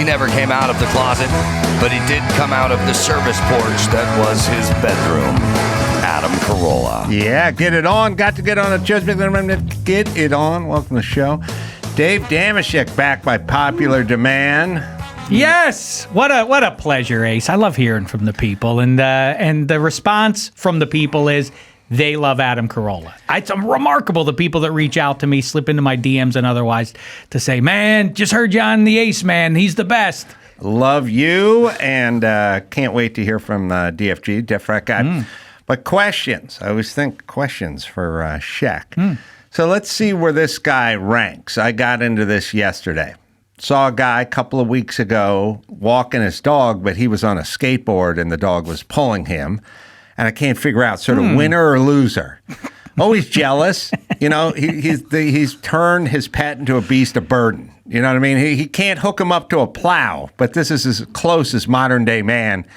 He never came out of the closet, but he did come out of the service porch that was his bedroom. Adam Carolla. Yeah, get it on. Got to get on a judgment. Get it on. Welcome to the show. Dave Dameshek back by popular demand. Yes, what a pleasure, Ace. I love hearing from the people, and the response from the people is they love Adam Carolla. It's remarkable, the people that reach out to me, slip into my DMs and otherwise, to say, "Man, just heard you on the Ace, man. He's the best." Love you, and can't wait to hear from DFG, Deaf Frat Guy. But questions. I always think questions for Shaq. So let's see where this guy ranks. I got into this yesterday. Saw a guy a couple of weeks ago walking his dog, but he was on a skateboard and the dog was pulling him. And I can't figure out sort of winner or loser. Always jealous. You know, he's turned his pet into a beast of burden. You know what I mean? He can't hook him up to a plow, but this is as close as modern day man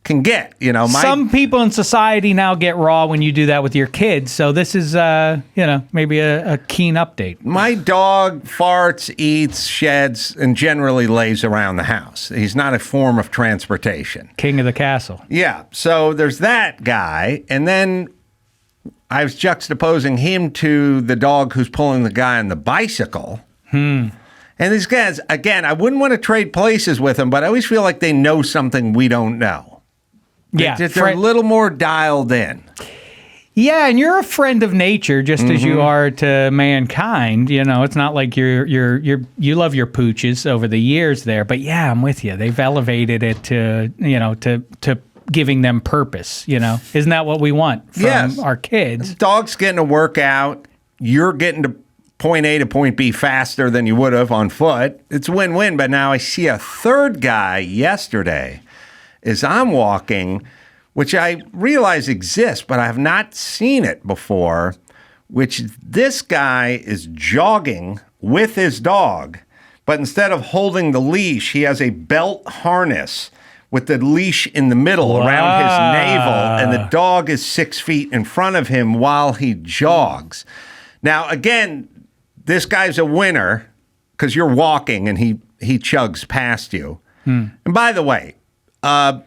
can get. You know, some people in society now get raw when you do that with your kids. So this is, maybe a keen update. My dog farts, eats, sheds, and generally lays around the house. He's not a form of transportation. King of the castle. Yeah. So there's that guy. And then I was juxtaposing him to the dog who's pulling the guy on the bicycle. And these guys, again, I wouldn't want to trade places with them, but I always feel like they know something we don't know. Yeah, they're a little more dialed in. Yeah, and you're a friend of nature, just as you are to mankind. You know, it's not like you love your pooches over the years there, but yeah, I'm with you. They've elevated it to giving them purpose. You know, isn't that what we want from our kids? Dog's getting a workout. You're getting to point A to point B faster than you would have on foot. It's a win-win. But now I see a third guy yesterday as I'm walking, which I realize exists, but I have not seen it before, which this guy is jogging with his dog, but instead of holding the leash, he has a belt harness with the leash in the middle around his navel, and the dog is 6 feet in front of him while he jogs. Now, again, this guy's a winner because you're walking and he chugs past you. And by the way, where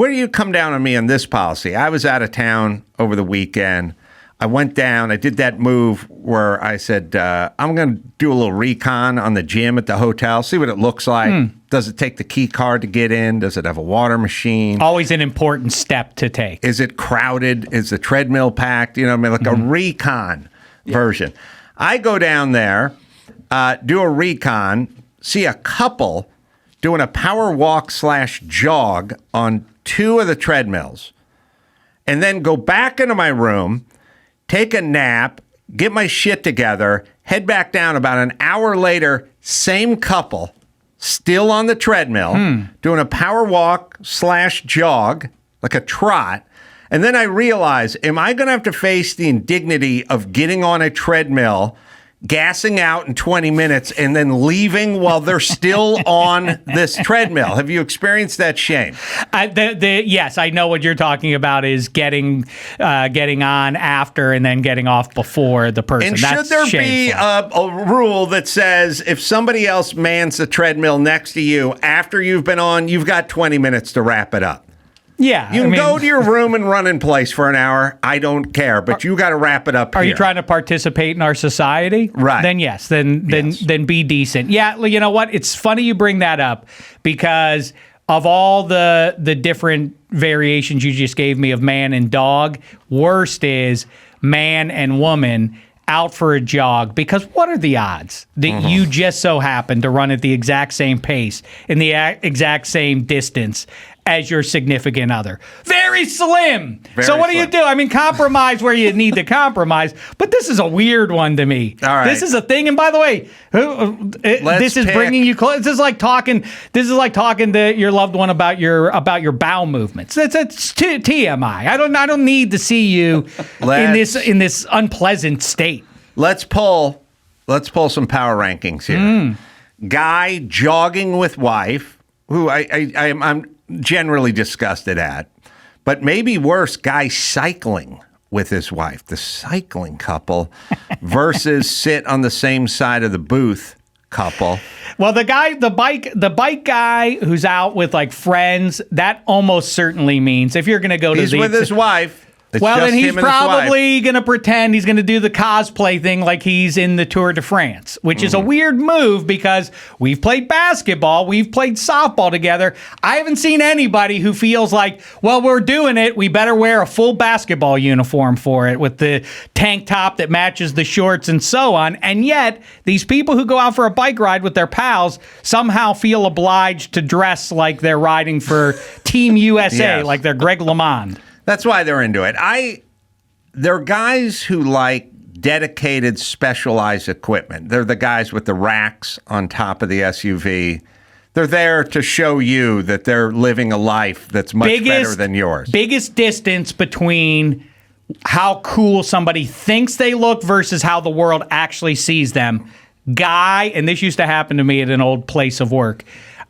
do you come down on me on this policy? I was out of town over the weekend. I went down. I did that move where I said, I'm going to do a little recon on the gym at the hotel, see what it looks like. Does it take the key card to get in? Does it have a water machine? Always an important step to take. Is it crowded? Is the treadmill packed? You know what I mean? Like a recon version. I go down there, do a recon, see a couple doing a power walk / jog on 2 of the treadmills, and then go back into my room, take a nap, get my shit together, head back down. About an hour later, same couple, still on the treadmill, doing a power walk / jog, like a trot. And then I realize, am I going to have to face the indignity of getting on a treadmill, gassing out in 20 minutes, and then leaving while they're still on this treadmill? Have you experienced that shame? Yes, I know what you're talking about is getting on after and then getting off before the person. And That's should there shameful. be a rule that says if somebody else mans the treadmill next to you after you've been on, you've got 20 minutes to wrap it up? Yeah. You can go to your room and run in place for an hour. I don't care, but you got to wrap it up. Are you trying to participate in our society? Right. Then yes. Then be decent. Yeah. You know what? It's funny you bring that up because of all the different variations you just gave me of man and dog, worst is man and woman out for a jog, because what are the odds that you just so happen to run at the exact same pace in the exact same distance as your significant other? Very slim. So what do you do? I mean, compromise where you need to compromise, but this is a weird one to me. All right. This is a thing. And by the way, this is bringing you close. This is like talking to your loved one about your bowel movements. It's TMI. I don't need to see you in this unpleasant state. Let's pull some power rankings here. Guy jogging with wife, who I'm generally disgusted at, but maybe worse, guy cycling with his wife, the cycling couple, versus sit on the same side of the booth couple. Well, the bike guy who's out with like friends, that almost certainly means if you're going to go to He's with his wife. Well, then he's probably going to pretend he's going to do the cosplay thing like he's in the Tour de France, which is a weird move because we've played basketball, we've played softball together. I haven't seen anybody who feels like, well, we're doing it, we better wear a full basketball uniform for it with the tank top that matches the shorts and so on. And yet, these people who go out for a bike ride with their pals somehow feel obliged to dress like they're riding for Team USA, like they're Greg LeMond. That's why they're into it. There are guys who like dedicated, specialized equipment. They're the guys with the racks on top of the SUV. They're there to show you that they're living a life that's much better than yours. Biggest distance between how cool somebody thinks they look versus how the world actually sees them. Guy, and this used to happen to me at an old place of work.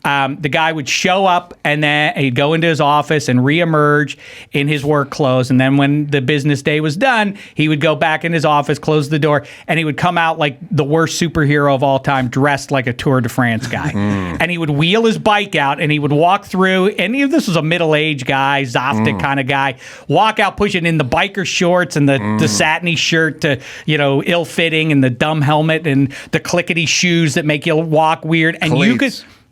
The guy would show up and then he'd go into his office and reemerge in his work clothes. And then when the business day was done, he would go back in his office, close the door, and he would come out like the worst superhero of all time, dressed like a Tour de France guy. And he would wheel his bike out and he would walk through. And this was a middle-aged guy, Zoftic kind of guy, walk out, pushing in the biker shorts and the satiny shirt to, ill-fitting and the dumb helmet and the clickety shoes that make you walk weird. And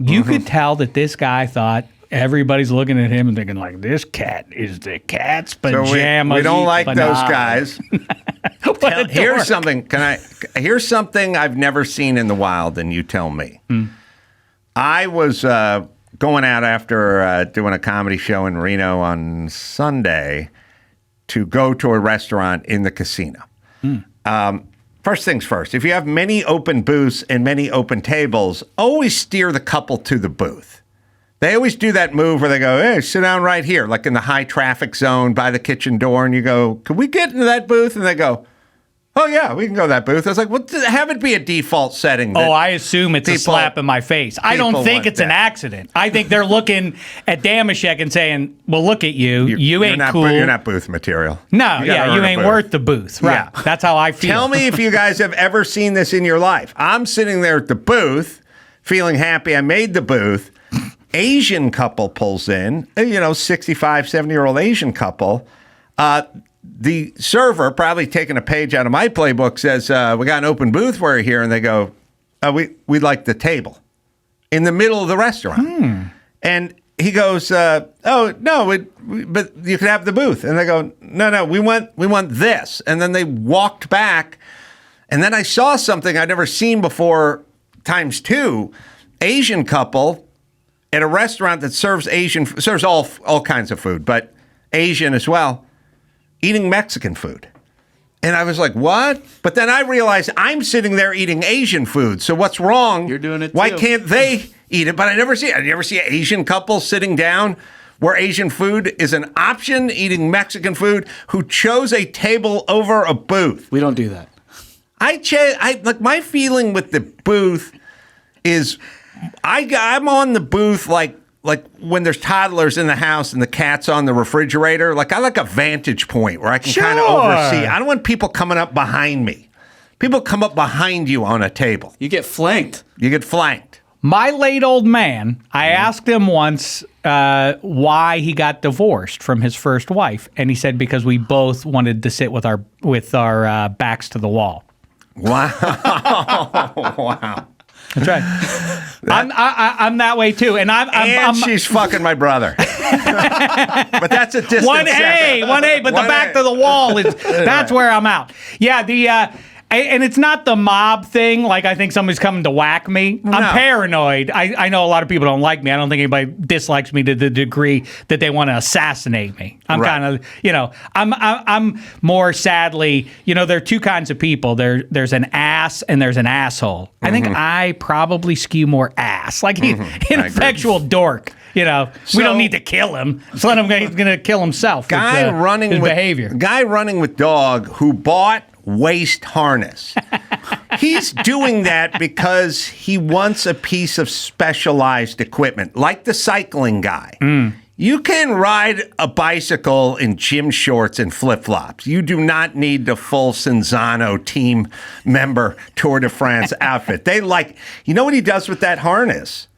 you could tell that this guy thought everybody's looking at him and thinking, like, this cat is the cat's pajamas. So we don't like those guys. Here's something. Here's something I've never seen in the wild, and you tell me. I was going out after doing a comedy show in Reno on Sunday to go to a restaurant in the casino. First things first, if you have many open booths and many open tables, always steer the couple to the booth. They always do that move where they go, hey, sit down right here, like in the high traffic zone by the kitchen door. And you go, can we get into that booth? And they go, oh, yeah, we can go to that booth. I was like, well, have it be a default setting. I assume it's a slap in my face. I don't think it's an accident. I think they're looking at Dameshek and saying, well, look at you. You ain't cool. You're not booth material. No, you ain't worth the booth. Right. Yeah. That's how I feel. Tell me if you guys have ever seen this in your life. I'm sitting there at the booth, feeling happy I made the booth. Asian couple pulls in, 65, 70-year-old Asian couple. The server, probably taking a page out of my playbook, says, we got an open booth for you here. And they go, we'd like the table in the middle of the restaurant. And he goes, oh, no, but you can have the booth. And they go, no, we want this. And then they walked back. And then I saw something I'd never seen before times two. Asian couple at a restaurant that serves all kinds of food, but Asian as well, eating Mexican food. And I was like, what? But then I realized I'm sitting there eating Asian food. So what's wrong? You're doing it Why too. can't they eat it? But I never see Asian couples sitting down where Asian food is an option, eating Mexican food, who chose a table over a booth. We don't do that. My feeling with the booth is I'm on the booth like when there's toddlers in the house and the cat's on the refrigerator. Like, I like a vantage point where I can kind of oversee. I don't want people coming up behind me. People come up behind you on a table. You get flanked. My late old man, I asked him once why he got divorced from his first wife, and he said because we both wanted to sit with our backs to the wall. Wow. Wow. That's right. I'm that way too, and I'm she's fucking my brother. But that's a distance. 1A, but the back to the wall is that's where I'm out. Yeah, and it's not the mob thing. Like, I think somebody's coming to whack me. No. I'm paranoid. I know a lot of people don't like me. I don't think anybody dislikes me to the degree that they want to assassinate me. I'm kind of, I'm more sadly, there are two kinds of people. There's an ass and there's an asshole. I think I probably skew more ass, like ineffectual dork. We don't need to kill him. Just let him. He's going to kill himself. Guy running with behavior. Guy running with dog who bought waist harness. He's doing that because he wants a piece of specialized equipment, like the cycling guy. You can ride a bicycle in gym shorts and flip-flops. You do not need the full Cinzano team member Tour de France outfit. You know what he does with that harness?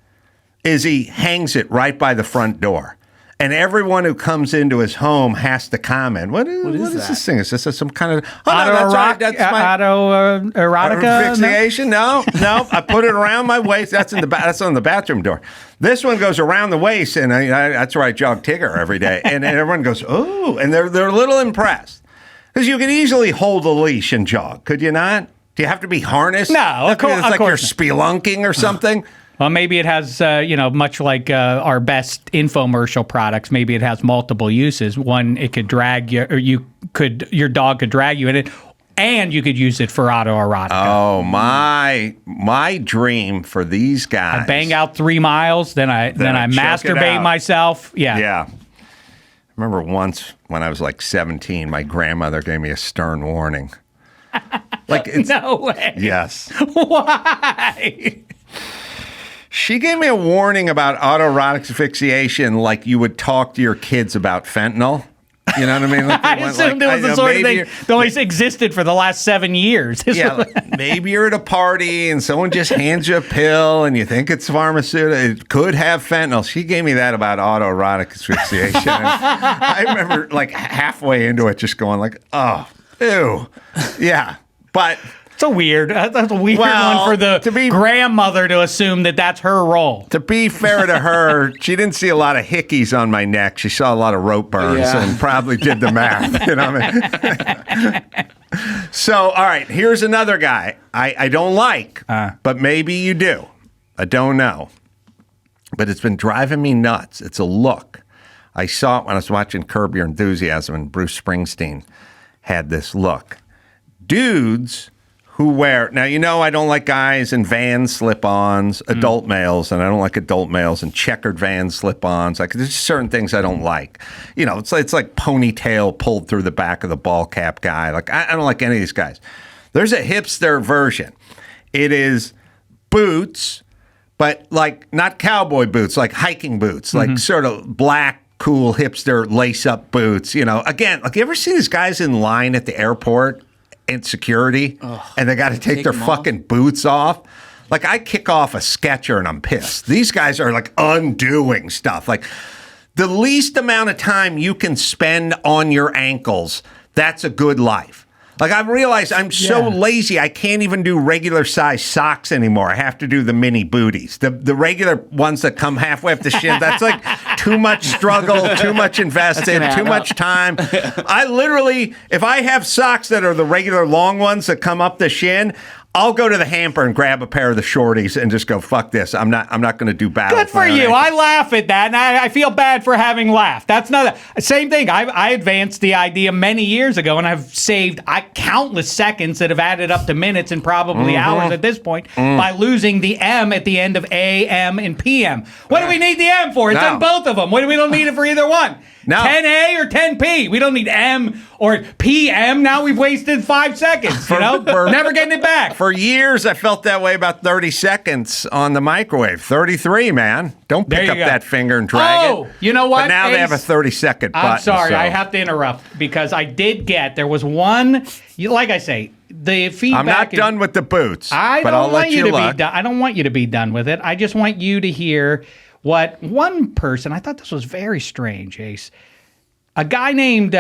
Is he hangs it right by the front door. And everyone who comes into his home has to comment. What is this thing? Is this some kind of autoerotica? Asphyxiation? No, I put it around my waist. That's on the bathroom door. This one goes around the waist, and that's where I jog Tigger every day. And everyone goes, "Oh!" And they're a little impressed because you could easily hold a leash and jog. Could you not? Do you have to be harnessed? No, of course. It's like you're spelunking or something. Well, maybe it has, much like our best infomercial products, maybe it has multiple uses. One, it could drag you, or your dog could drag you in it, and you could use it for autoerotica. Oh, my dream for these guys. I bang out 3 miles, then I masturbate myself. Yeah. Yeah. I remember once when I was like 17, my grandmother gave me a stern warning. No way. Yes. Why? She gave me a warning about autoerotic asphyxiation like you would talk to your kids about fentanyl. You know what I mean? I assumed it was the sort of thing that only existed for the last 7 years. Yeah, maybe you're at a party and someone just hands you a pill and you think it's pharmaceutical. It could have fentanyl. She gave me that about autoerotic asphyxiation. I remember halfway into it just going oh, ew. Yeah, but... That's a weird one for the grandmother to assume that that's her role. To be fair to her, she didn't see a lot of hickeys on my neck. She saw a lot of rope burns and probably did the math. You know what I mean? So, all right, here's another guy I don't like, but maybe you do. I don't know. But it's been driving me nuts. It's a look. I saw it when I was watching Curb Your Enthusiasm, and Bruce Springsteen had this look. Dudes who wear, now I don't like guys in Vans slip-ons, adult males, and I don't like adult males in checkered Vans slip-ons. There's certain things I don't like. It's like ponytail pulled through the back of the ball cap guy. I don't like any of these guys. There's a hipster version. It is boots, but not cowboy boots, like hiking boots, sort of black, cool hipster lace-up boots. Again, you ever see these guys in line at the airport? And security, and they got to take their fucking boots off. I kick off a Sketcher and I'm pissed. These guys are undoing stuff. The least amount of time you can spend on your ankles, that's a good life. I've realized I'm so lazy, I can't even do regular size socks anymore. I have to do the mini booties. The regular ones that come halfway up the shin, that's too much struggle, too much invested, too much time. I literally, if I have socks that are the regular long ones that come up the shin, I'll go to the hamper and grab a pair of the shorties and just go, fuck this. I'm not going to do battle. Good for you. I laugh at that, and I feel bad for having laughed. That's not the same thing. I advanced the idea many years ago, and I've saved countless seconds that have added up to minutes and probably hours at this point by losing the M at the end of AM and PM. What do we need the M for? It's in both of them. We don't need it for either one. No. 10A or 10P. We don't need M or PM. Now we've wasted 5 seconds. Never getting it back. For years, I felt that way about 30 seconds on the microwave. 33, man. Don't pick up that finger and drag it. Oh, you know what? But now they have a 30-second button. I'm sorry. I have to interrupt because I did there was one, like I say, the feedback. I'm not done with the boots. I don't want you to be done with it. I just want you to hear what one person, I thought this was very strange, Ace. A guy named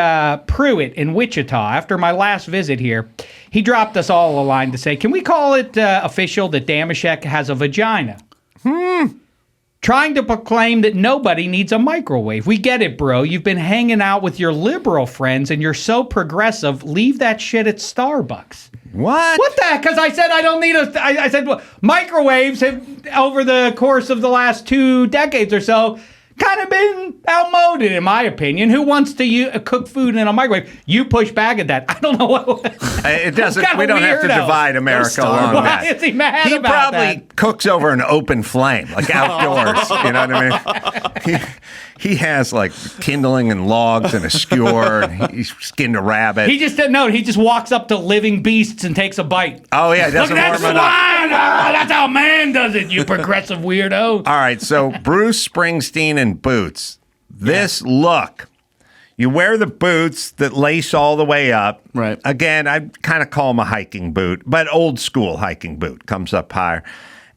Pruitt in Wichita, after my last visit here, he dropped us all a line to say, can we call it official that Dameshek has a vagina? Trying to proclaim that nobody needs a microwave. We get it, bro. You've been hanging out with your liberal friends and you're so progressive. Leave that shit at Starbucks. What? What the heck? Because I said I don't need I said, well, microwaves have, over the course of the last 2 decades or so, kind of been outmoded, in my opinion. Who wants to cook food in a microwave? You push back at that. I don't know what. It doesn't. We don't have to divide America along that. Why is he mad he about probably that? Cooks over an open flame, outdoors. You know what I mean? He has kindling and logs and a skewer. And he skinned a rabbit. He just didn't know. He just walks up to living beasts and takes a bite. Oh yeah, doesn't warm it up. That's how man does it. You progressive weirdo. All right, so Bruce Springsteen and boots. this look. You wear the boots that lace all the way up. Right. Again, I kind of call them a hiking boot, but old school hiking boot comes up higher.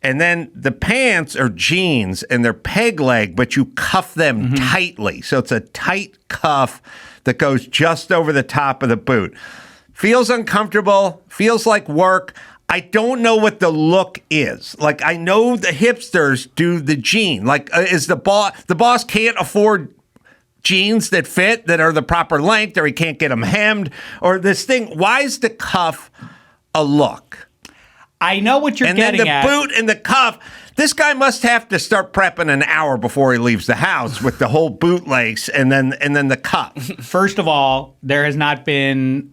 And then the pants are jeans and they're peg leg, but you cuff them tightly. So it's a tight cuff that goes just over the top of the boot. Feels uncomfortable, feels like work. I don't know what the look is. Like, I know the hipsters do the jean. Like, is the boss can't afford jeans that fit, that are the proper length, or he can't get them hemmed, or this thing. Why is the cuff a look? I know what you're getting at. And then the boot and the cuff. This guy must have to start prepping an hour before he leaves the house with the whole boot lace and then the cuff. First of all, there has not been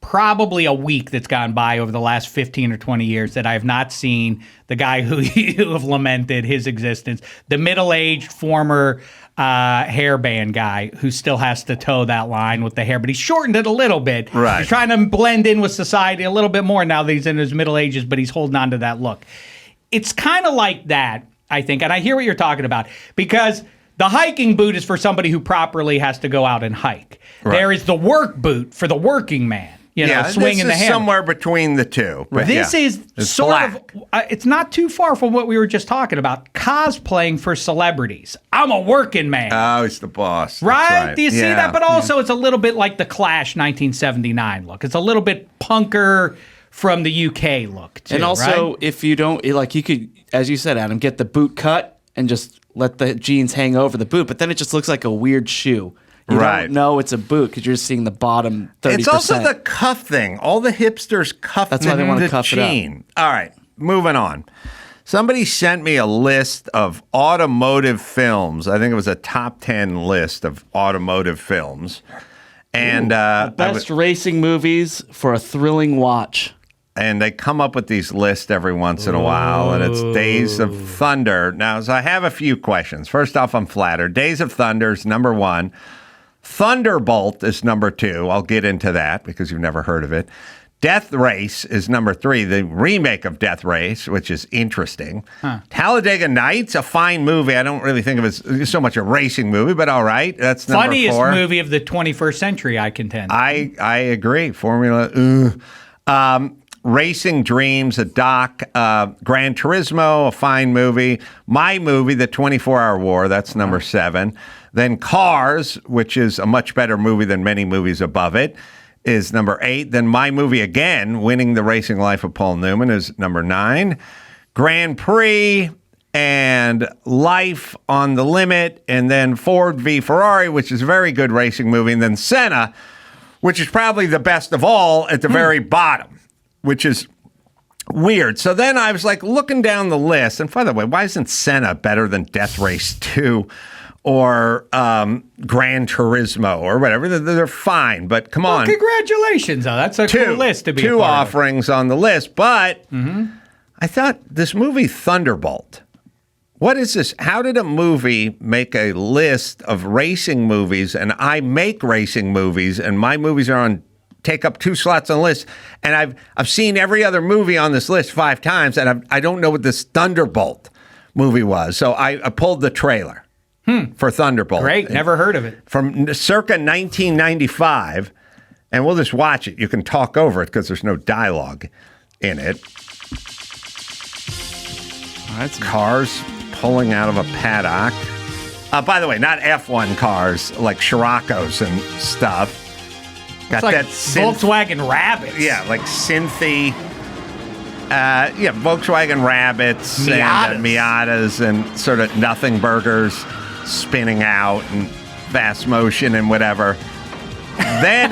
probably a week that's gone by over the last 15 or 20 years that I have not seen the guy who you have lamented his existence, the middle-aged former hairband guy who still has to toe that line with the hair, but he's shortened it a little bit. Right. He's trying to blend in with society a little bit more now that he's in his middle ages, but he's holding on to that look. It's kind of like that, I think, and I hear what you're talking about, because the hiking boot is for somebody who properly has to go out and hike. Right. There is the work boot for the working man. Swinging the hammer. Somewhere between the two. But this is it's sort black. of, it's not too far from what we were just talking about, cosplaying for celebrities. I'm a working man. Oh, he's the boss. Right? Do you see Yeah. that? But also, it's a little bit like the Clash 1979 look. It's a little bit punker from the UK look, too. And also, right? if you don't, like, you could, as you said, Adam, get the boot cut and just let the jeans hang over the boot, but then it just looks like a weird shoe. You don't know it's a boot because you're just seeing the bottom 30%. It's also the cuff thing. All the hipsters cuff That's why they want to cuff it jean. All right, moving on. Somebody sent me a list of automotive films. I think it was a top 10 list of automotive films. And best racing movies for a thrilling watch. And they come up with these lists every once in a while, and it's Days of Thunder. Now, so I have a few questions. First off, I'm flattered. Days of Thunder is number 1. Thunderbolt is number 2. I'll get into that because you've never heard of it. Death Race is number 3, the remake of Death Race, which is interesting. Talladega Nights, a fine movie. I don't really think of it as so much a racing movie, but all right. That's number 4. Funniest movie of the 21st century, I contend. I agree. Formula. Racing Dreams, a doc. Gran Turismo, a fine movie. My Movie, The 24-Hour War, that's number 7. Then Cars, which is a much better movie than many movies above it, is number 8. Then My Movie Again, Winning the Racing Life of Paul Newman, is number 9. Grand Prix and Life on the Limit, and then Ford v. Ferrari, which is a very good racing movie, and then Senna, which is probably the best of all, at the very bottom, which is weird. So then I was like looking down the list, and by the way, why isn't Senna better than Death Race 2 or Gran Turismo or whatever? They're fine, but come on. Congratulations, though. That's a cool list to be a two part of. offerings on the list, but I thought this movie Thunderbolt, what is this? How did a movie make a list of racing movies, and I make racing movies, and my movies are take up 2 slots on the list, and I've seen every other movie on this list 5 times, and I don't know what this Thunderbolt movie was. So I pulled the trailer for Thunderbolt. Great, never heard of it. From circa 1995, and we'll just watch it. You can talk over it because there's no dialogue in it. Cars pulling out of a paddock. By the way, not F1 cars like Scirocco's and stuff. Got It's like that Volkswagen Rabbits. Yeah, like synthy. Volkswagen Rabbits and Miatas and sort of nothing burgers spinning out and fast motion and whatever. Then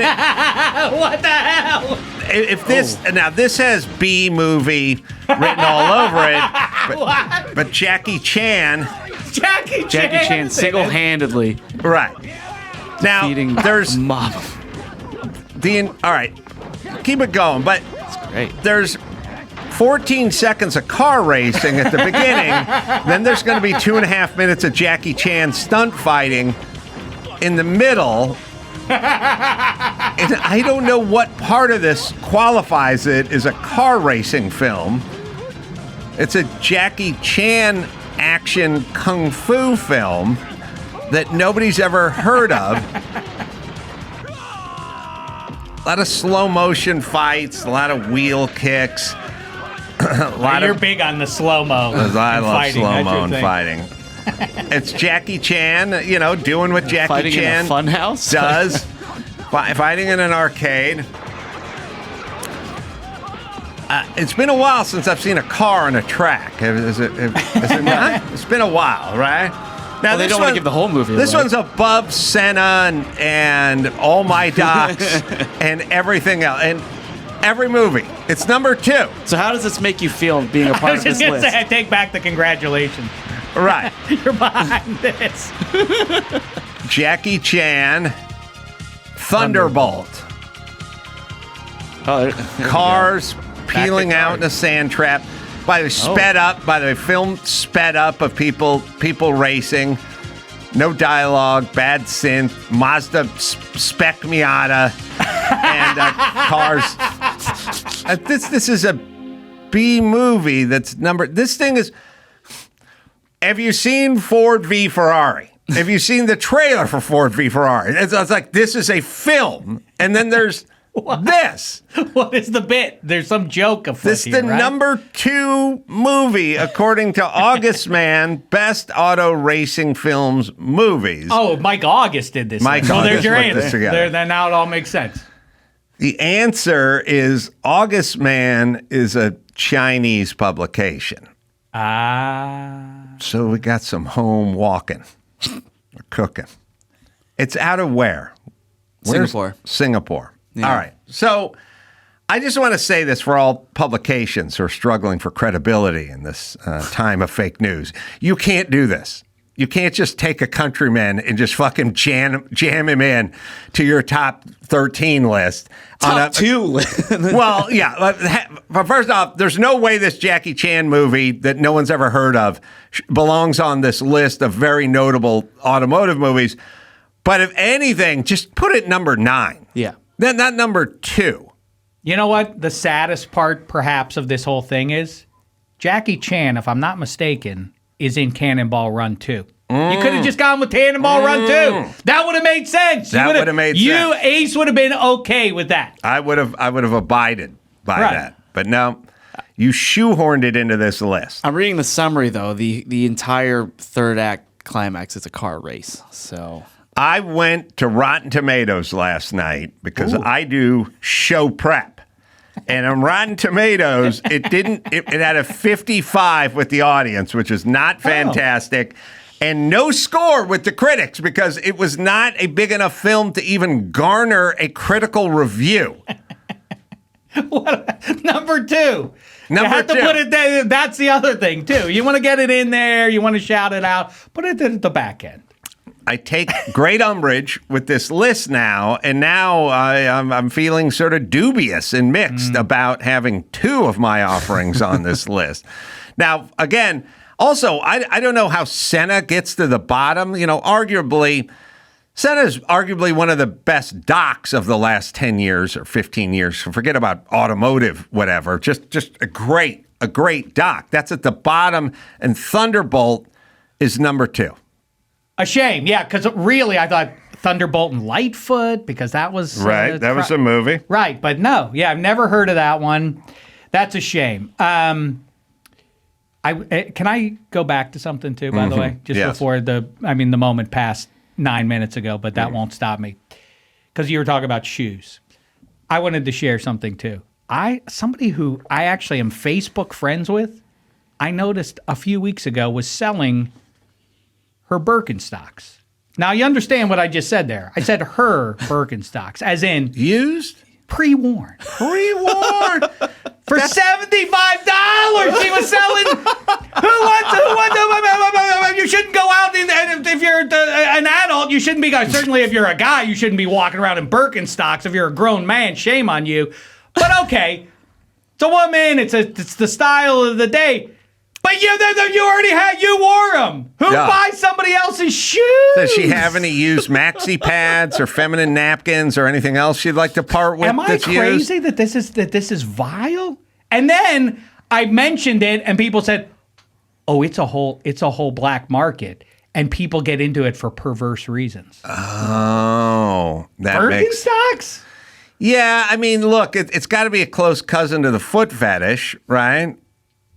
what the hell? If this now this has B movie written all over it, but Jackie Chan single-handedly right now feeding there's mom. All right, keep it going, but That's great. There's 14 seconds of car racing at the beginning. Then there's going to be 2.5 minutes of Jackie Chan stunt fighting in the middle. And I don't know what part of this qualifies it as a car racing film. It's a Jackie Chan action kung fu film. that nobody's ever heard of. A lot of slow motion fights, a lot of wheel kicks. You're big on the slow-mo. I love slow-mo and fighting. It's Jackie Chan, doing what Jackie fighting Chan in a funhouse does. Fighting in an arcade. It's been a while since I've seen a car on a track. Is it not? It's been a while, right? Now, they don't want to give the whole movie This away. one's above Senna and All My Docs and everything else. And every movie. It's number 2. So how does this make you feel being a part of this list? I was just going to say, I take back the congratulations. Right. You're behind this. Jackie Chan, Thunderbolt. Cars peeling out in a sand trap. By the way, film sped up of people racing. No dialogue, bad synth, Mazda Spec Miata, and cars. This is a B movie that's numbered. This thing is. Have you seen Ford v Ferrari? Have you seen the trailer for Ford v Ferrari? It's like, this is a film, and then there's this. What is the bit? There's some joke afoot This is the right? number 2 movie, according to August Man, Best Auto Racing Films Movies. Oh, Mike August did this. Mike Well, August there's your put this answer. together. Then now it all makes sense. The answer is August Man is a Chinese publication. So we got some home walking or cooking. It's out of where? Singapore. Singapore. Yeah. All right. So I just want to say this for all publications who are struggling for credibility in this time of fake news. You can't do this. You can't just take a countryman and just fucking jam him in to your top 13 list. Top 2. Well, yeah. But first off, there's no way this Jackie Chan movie that no one's ever heard of belongs on this list of very notable automotive movies. But if anything, just put it number 9. Yeah. Then not number 2. You know what? The saddest part, perhaps, of this whole thing is Jackie Chan, if I'm not mistaken, is in Cannonball Run 2. You could have just gone with Cannonball Run 2. That would have made sense. That would have made sense. Ace would have been okay with that. I would have abided by that. But no, you shoehorned it into this list. I'm reading the summary, though. The entire third act climax is a car race. So I went to Rotten Tomatoes last night because I do show prep. And on Rotten Tomatoes, it had a 55 with the audience, which is not fantastic. And no score with the critics because it was not a big enough film to even garner a critical review. Number 2. You have to 2. put it there. That's the other thing, too. You want to get it in there. You want to shout it out. Put it at the back end. I take great umbrage with this list now, and now I'm feeling sort of dubious and mixed about having 2 of my offerings on this list. Now, again, also, I don't know how Senna gets to the bottom. Arguably, Senna is arguably one of the best docs of the last 10 years or 15 years. Forget about automotive, whatever. Just a great doc. That's at the bottom, and Thunderbolt is number 2. A shame, yeah, because really I thought Thunderbolt and Lightfoot, because that was... Right, that was a movie. Right, but no, yeah, I've never heard of that one. That's a shame. Can I go back to something too, by the way? Just before the moment passed 9 minutes ago, but that won't stop me. Because you were talking about shoes. I wanted to share something too. Somebody who I actually am Facebook friends with, I noticed a few weeks ago was selling her Birkenstocks. Now, you understand what I just said there. I said her Birkenstocks, as in... Used? Pre-worn. Pre-worn? For $75, she was selling... Who wants... You shouldn't go out, and if you're an adult, you shouldn't be... Certainly, if you're a guy, you shouldn't be walking around in Birkenstocks. If you're a grown man, shame on you. But okay, it's a woman, it's the style of the day. But you wore them. Who buys somebody else's shoes? Does she have any used maxi pads or feminine napkins or anything else she'd like to part with? Am I crazy that this is vile? And then I mentioned it, and people said, "Oh, it's a whole black market." and people get into it for perverse reasons. Oh, that makes Birkenstocks? Yeah, I mean, look, it's got to be a close cousin to the foot fetish, right?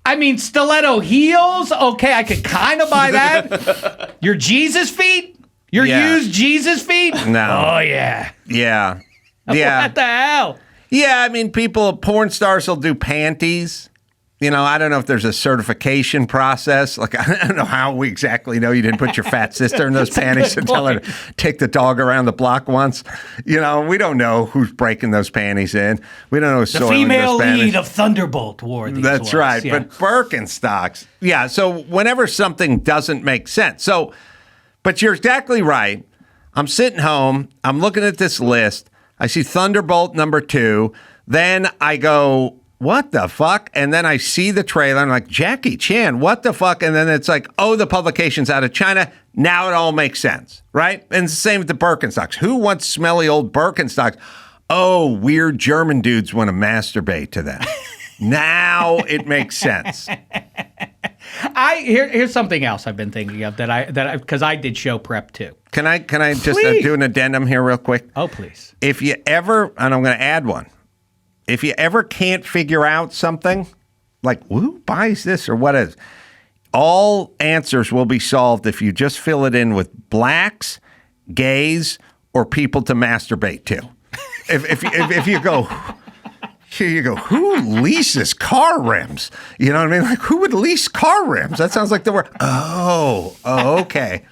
I mean, stiletto heels? Okay, I could kind of buy that. Your Jesus feet? Your used Jesus feet? No. Oh, yeah. Yeah. What the hell? Yeah, I mean, porn stars will do panties. You know, I don't know if there's a certification process. Like, I don't know how we exactly know you didn't put your fat sister in those panties and tell her to take the dog around the block once. You know, we don't know who's breaking those panties in. We don't know who's The soiling female those panties. lead of Thunderbolt wore these That's ones, right. yeah. But Birkenstocks. Yeah, so whenever something doesn't make sense. But you're exactly right. I'm sitting home. I'm looking at this list. I see Thunderbolt number 2. Then I go, what the fuck? And then I see the trailer. I'm like, Jackie Chan, what the fuck? And then it's like, oh, the publication's out of China. Now it all makes sense, right? And it's the same with the Birkenstocks. Who wants smelly old Birkenstocks? Oh, weird German dudes want to masturbate to them. Now it makes sense. Here's something else I've been thinking of because I did show prep too. Can I just do an addendum here real quick? Oh, please. If you ever, and I'm going to add one, if you ever can't figure out something, like who buys this or what is, all answers will be solved if you just fill it in with blacks, gays, or people to masturbate to. If you go, here you go, who leases car rims? You know what I mean? Like, who would lease car rims? That sounds like the word. Oh, okay.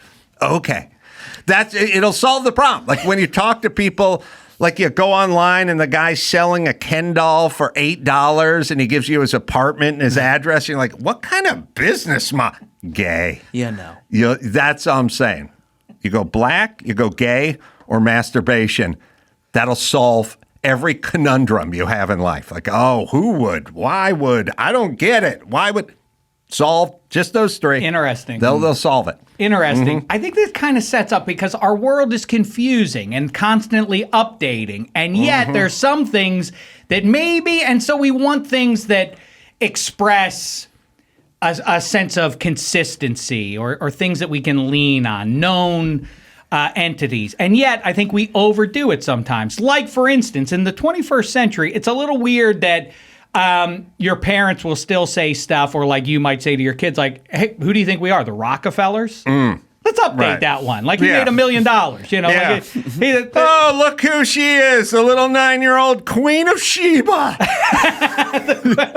It'll solve the problem. Like when you talk to people, like you go online and the guy's selling a Ken doll for $8 and he gives you his apartment and his address. And you're like, what kind of business Gay. Yeah, no. That's all I'm saying. You go black, you go gay, or masturbation. That'll solve every conundrum you have in life. Like, oh, who would? Why would? I don't get it. Why would? Solve just those 3. Interesting. They'll solve it. Interesting. Mm-hmm. I think this kind of sets up because our world is confusing and constantly updating. And yet there's some things that maybe, and so we want things that express a sense of consistency or things that we can lean on, known entities. And yet I think we overdo it sometimes. Like, for instance, in the 21st century, it's a little weird that your parents will still say stuff, or like you might say to your kids, like, hey, who do you think we are? The Rockefellers? Let's update that one. Like, he made $1 million, you know? Yeah. Like, oh, look who she is, the little 9-year-old Queen of Sheba.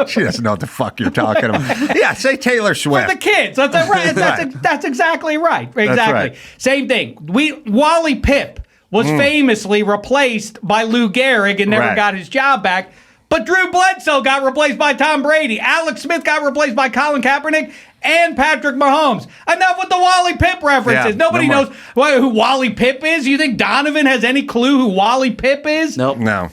She doesn't know what the fuck you're talking about. Yeah, say Taylor Swift. For the kids. That's exactly right. Exactly. That's right. Same thing. Wally Pipp was famously replaced by Lou Gehrig and never got his job back. But Drew Bledsoe got replaced by Tom Brady. Alex Smith got replaced by Colin Kaepernick and Patrick Mahomes. Enough with the Wally Pipp references. Yeah, Nobody knows who Wally Pipp is. You think Donovan has any clue who Wally Pipp is? Nope. No.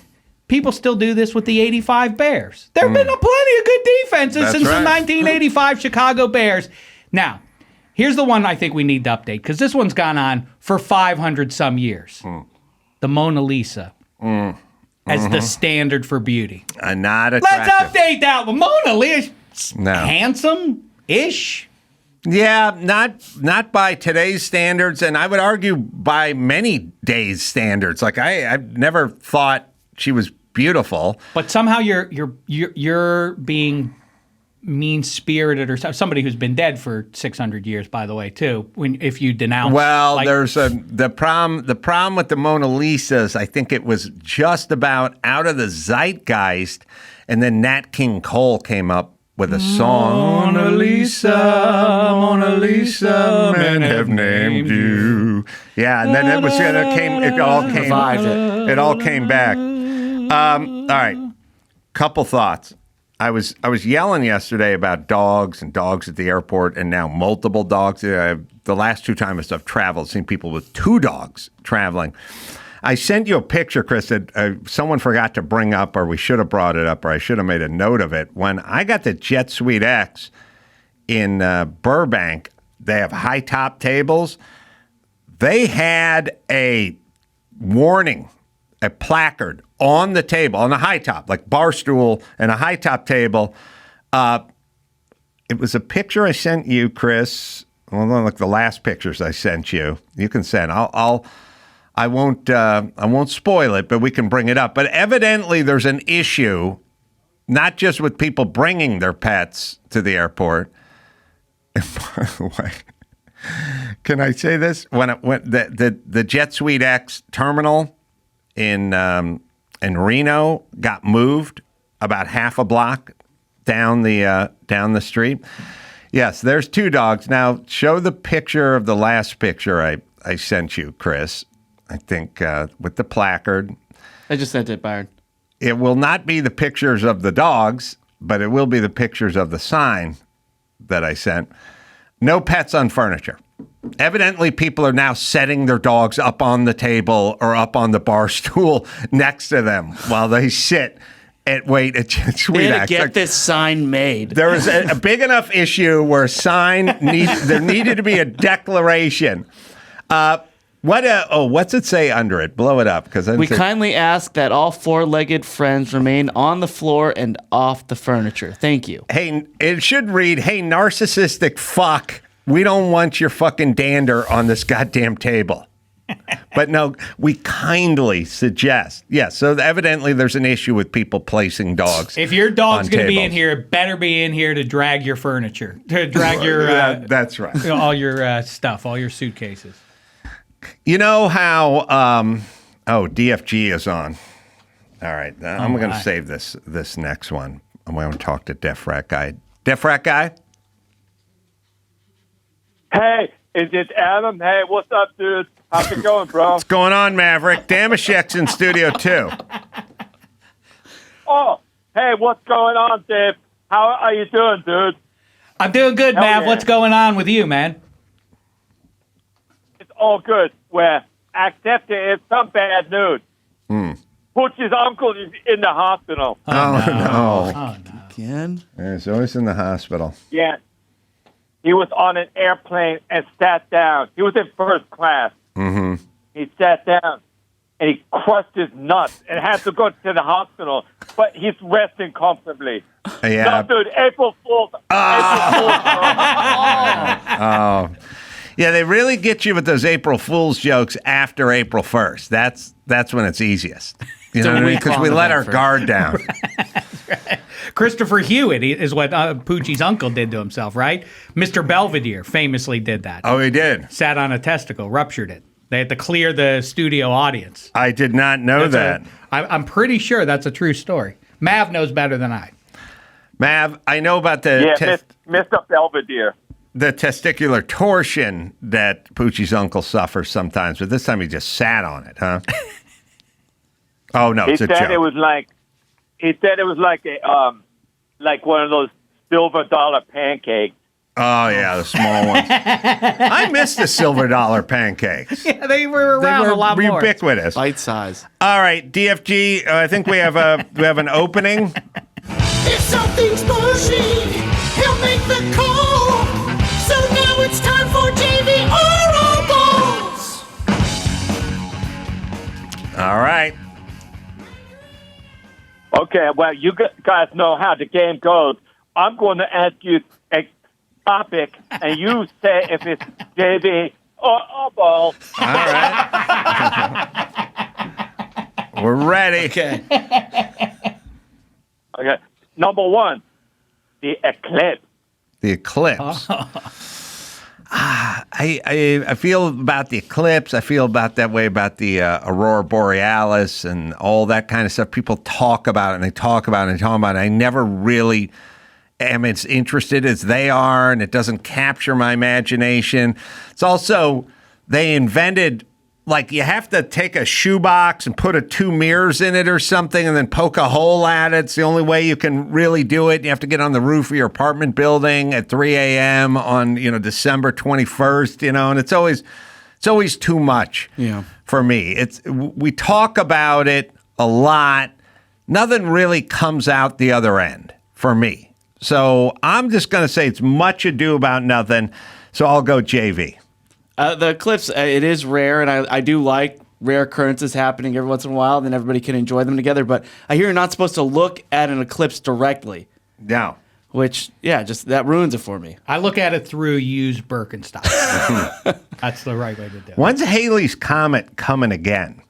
People still do this with the 85 Bears. There have been plenty of good defenses since the 1985 Chicago Bears. Now, here's the one I think we need to update, because this one's gone on for 500 some years. The Mona Lisa. As the standard for beauty. Not attractive. Let's update that one. Mona Lisa, No. handsome-ish. Yeah, not by today's standards, and I would argue by many days' standards. Like I've never thought she was beautiful. But somehow you're being mean-spirited, or somebody who's been dead for 600 years, by the way, too. If you denounce, there's the problem with the Mona Lisas. I think it was just about out of the zeitgeist, and then Nat King Cole came up with a song. Mona Lisa, men have named you. Yeah, and then it all came back. All right, couple thoughts. I was yelling yesterday about dogs and dogs at the airport, and now multiple dogs. The last 2 times I've traveled, seen people with 2 dogs traveling. I sent you a picture, Chris, that someone forgot to bring up, or we should have brought it up, or I should have made a note of it. When I got the Jet Suite X in Burbank, they have high top tables. They had a warning, a placard on the table, on a high top, like bar stool and a high top table. It was a picture I sent you, Chris. Well, look, the last pictures I sent you, you can send. I won't spoil it, but we can bring it up. But evidently, there's an issue, not just with people bringing their pets to the airport. And by the way, can I say this? When the Jet Suite X terminal in Reno got moved about half a block down the street. Yes, there's 2 dogs. Now, show the picture of the last picture I sent you, Chris. I think with the placard. I just sent it, Byron. It will not be the pictures of the dogs, but it will be the pictures of the sign that I sent. No pets on furniture. Evidently, people are now setting their dogs up on the table or up on the bar stool next to them while they sit and wait at Sweet They had to get this sign made. There was a big enough issue where there needed to be a declaration. What's it say under it? Blow it up. We kindly ask that all 4-legged friends remain on the floor and off the furniture. Thank you. Hey, it should read, hey, narcissistic fuck, we don't want your fucking dander on this goddamn table. But no, we kindly suggest. Yes, so evidently there's an issue with people placing dogs. If your dog's going to be in tables. here, it better be in here to drag your furniture, to drag your that's right. all your stuff, all your suitcases. You know how DFG is on. All right, I'm going to save this next one. I'm going to talk to Deaf Frat Guy. Deaf Frat Guy? Hey, is it Adam? Hey, what's up, dude? How's it going, bro? What's going on, Maverick? Dameshek's in studio, too. Oh, hey, what's going on, Dave? How are you doing, dude? I'm doing good, Mav. Yeah. What's going on with you, man? It's all good. Where accepting it's some bad news. Poochie's uncle is in the hospital. Oh, no. Again? Yeah, he's always in the hospital. Yeah. He was on an airplane and sat down. He was in first class. Mm-hmm. He sat down and he crushed his nuts and had to go to the hospital. But he's resting comfortably. Yeah. No, dude, April Fool's. April Fool's. Oh. Yeah, they really get you with those April Fool's jokes after April 1st. That's when it's easiest. You know what I mean? Because we let our guard down. Christopher Hewitt is what Poochie's uncle did to himself, right? Mr. Belvedere famously did that. Oh, he did? Sat on a testicle, ruptured it. They had to clear the studio audience. I did not know that. I'm pretty sure that's a true story. Mav knows better than I. Mav, I know about the Mr. Belvedere. the testicular torsion that Poochie's uncle suffers sometimes, but this time he just sat on it, huh? Oh no, it's a joke. He said it was like a like one of those silver dollar pancakes. Oh yeah, the small ones. I miss the silver dollar pancakes. Yeah, they were around a lot more. Ubiquitous. Bite size. All right, DFG. I think we have an opening. If something's bushy, he'll make the call. So now it's time for JV Orables. All right. Okay, well, you guys know how the game goes. I'm going to ask you a topic, and you say if it's JV or Orables. All right. We're ready. Okay. Okay. Number one, the eclipse. The eclipse. I feel about the eclipse. I feel about that way about the aurora borealis and all that kind of stuff. People talk about it and they talk about it and talk about it. I never really am as interested as they are, and it doesn't capture my imagination. It's also, they invented, like, you have to take a shoebox and put two mirrors in it or something and then poke a hole at it. It's the only way you can really do it. You have to get on the roof of your apartment building at 3 a.m. on, December 21st, and it's always too much for me. We talk about it a lot. Nothing really comes out the other end for me. So I'm just going to say it's much ado about nothing. So I'll go JV. The eclipse, it is rare, and I do like rare occurrences happening every once in a while, then everybody can enjoy them together. But I hear you're not supposed to look at an eclipse directly. No. which just that ruins it for me. I look at it through used Birkenstock. That's the right way to do it. When's Halley's Comet coming again?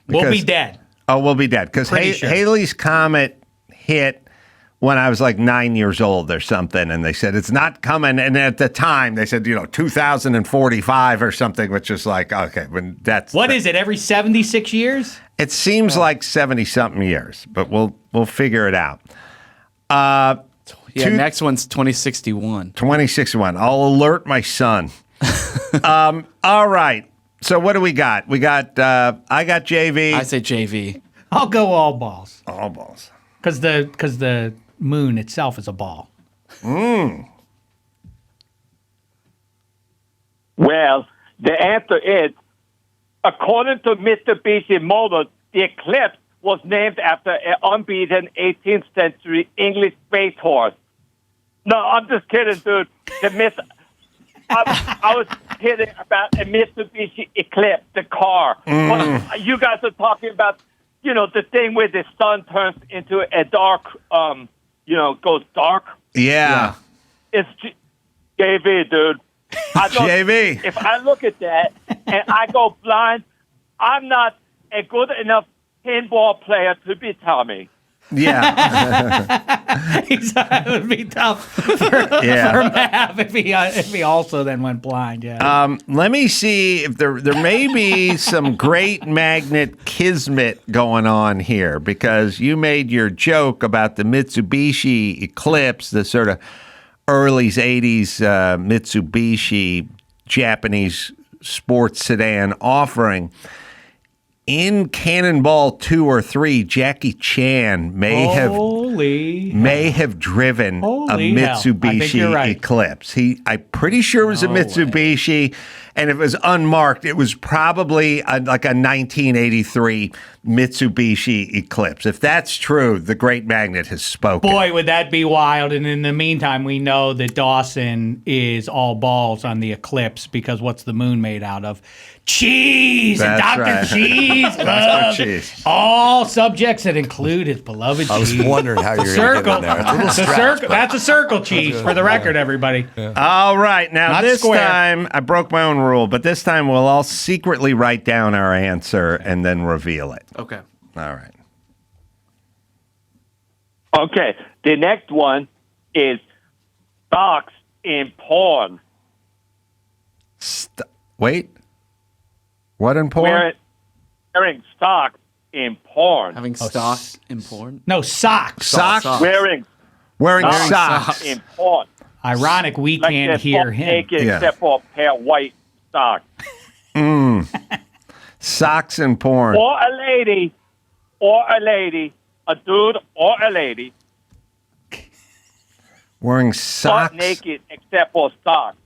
We'll be dead. Oh, we'll be dead. Because Sure. Halley's Comet hit when I was like 9 years old or something, and they said it's not coming. And at the time, they said 2045 or something, which is like okay, when that's What is it? Every 76 years? It seems like 70 something years, but we'll figure it out. Next one's 2061. 2061. I'll alert my son. All right. So what do we got? We got I got JV. I say JV. I'll go all balls. All balls. Because the moon itself is a ball. Well, the answer is, according to Mitsubishi Motors, the Eclipse was named after an unbeaten 18th century English space horse. No, I'm just kidding, dude. I was kidding about a Mitsubishi Eclipse, the car. But you guys are talking about, the thing where the sun turns into a dark, goes dark. Yeah. It's JV, dude. JV. If I look at that and I go blind, I'm not a good enough pinball player to be Tommy. Yeah. It would be tough for Mav if he also then went blind. Yeah. Let me see if there may be some great magnet kismet going on here, because you made your joke about the Mitsubishi Eclipse, the sort of early 80s Mitsubishi Japanese sports sedan offering. In Cannonball 2 or 3, Jackie Chan may have driven a Mitsubishi Eclipse. I'm pretty sure it was a Mitsubishi, and if it was unmarked, it was probably like a 1983 Mitsubishi Eclipse. If that's true, the Great Magnet has spoken. Boy, would that be wild. And in the meantime, we know that Dawson is all balls on the Eclipse, because what's the moon made out of? Cheese! That's and Dr. right. Cheese loves Cheese. all subjects that include his beloved cheese. I was wondering how you were going to get in there. It's a little strapped, but- That's a circle cheese, for the record, everybody. All right. Now, Not this square. time, I broke my own rule, but this time we'll all secretly write down our answer and then reveal it. Okay. All right. Okay, the next one is stocks in porn. Wait. What in porn? Wearing stocks in porn. Having stock in porn? No, socks. Socks? Wearing socks. in porn. Ironic, we Like can't they're hear butt him. naked Yeah. except for a pair of white socks. Socks and porn. Or a lady, a dude or a lady, Wearing butt socks. naked except for socks.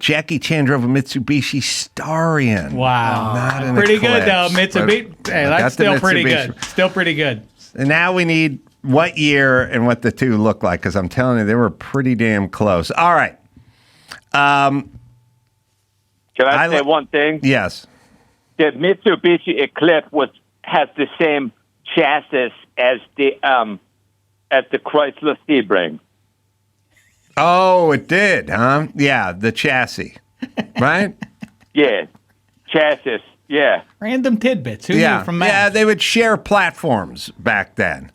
Jackie Chan drove a Mitsubishi Starion. Wow. Not an Pretty good, though. Eclipse, Mitsubishi. but Hey, I that's got the still pretty Mitsubishi. good. Still pretty good. And now we need what year and what the two look like, because I'm telling you, they were pretty damn close. All right. Can I say one thing? Yes. The Mitsubishi Eclipse has the same chassis as the Chrysler Sebring. Oh, it did, huh? Yeah, the chassis. Right? Yeah, chassis. Yeah. Random tidbits. Who knew from Matt? Yeah, they would share platforms back then.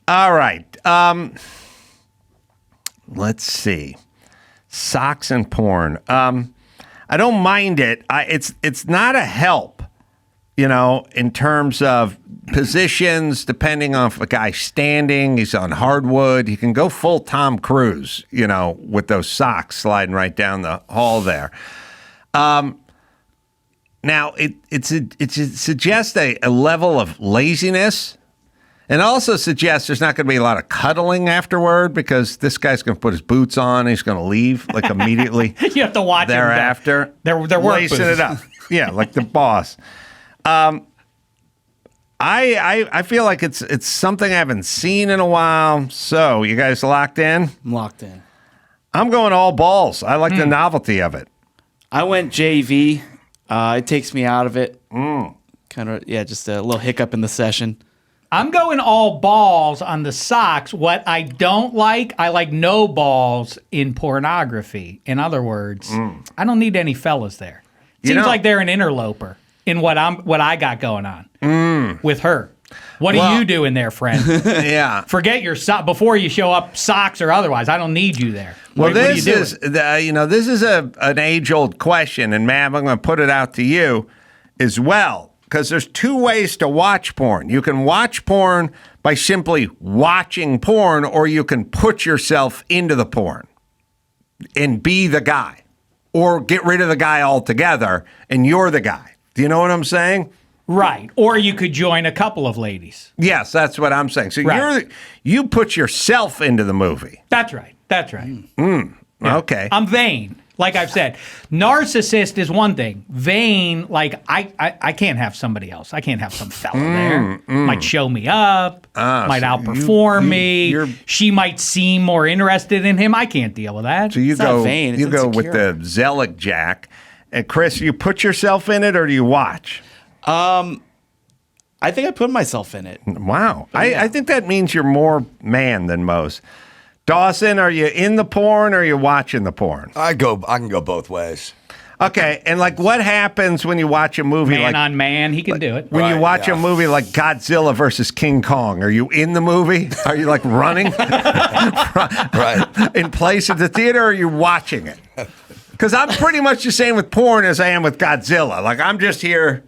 All right. Let's see. Socks and porn. I don't mind it. It's not a help, in terms of positions, depending on if a guy's standing, he's on hardwood. You can go full Tom Cruise, with those socks sliding right down the hall there. Now, it suggests a level of laziness, and also suggests there's not going to be a lot of cuddling afterward, because this guy's going to put his boots on. He's going to leave like immediately. You have to watch thereafter. They're work lacing boots. it up. Yeah, like the boss. I feel like it's something I haven't seen in a while. So, you guys locked in? I'm locked in. I'm going all balls. I like the novelty of it. I went JV. It takes me out of it. Kind of, just a little hiccup in the session. I'm going all balls on the socks. What I don't like, I like no balls in pornography. In other words, I don't need any fellas there. Seems like they're an interloper in what I got going on with her. What are you doing there, friend? Yeah. Forget your before you show up, socks or otherwise. I don't need you there. Well, what are you this is an age-old question, and Mav, I'm going to put it out to you as well, because there's two ways to watch porn. You can watch porn by simply watching porn, or you can put yourself into the porn and be the guy, or get rid of the guy altogether, and you're the guy. Do you know what I'm saying? Right. Or you could join a couple of ladies. Yes, that's what I'm saying. So you put yourself into the movie. That's right. That's right. Yeah. Okay. I'm vain. Like I've said, narcissist is one thing. Vain, like I can't have somebody else. I can't have some fella there. Might show me up. Might so outperform me. She might seem more interested in him. I can't deal with that. So you It's not vain, it's you go with insecure. the Zealot Jack. And Chris, you put yourself in it or do you watch? I think I put myself in it. Wow. I think that means you're more man than most. Dawson, are you in the porn or are you watching the porn? I can go both ways. Okay, and like what happens when you watch a movie Man like on man, he can do it. when you Right, watch yeah. a movie like Godzilla versus King Kong? Are you in the movie? Are you like running Right. in place at the theater or are you watching it? Because I'm pretty much the same with porn as I am with Godzilla. Like I'm just here.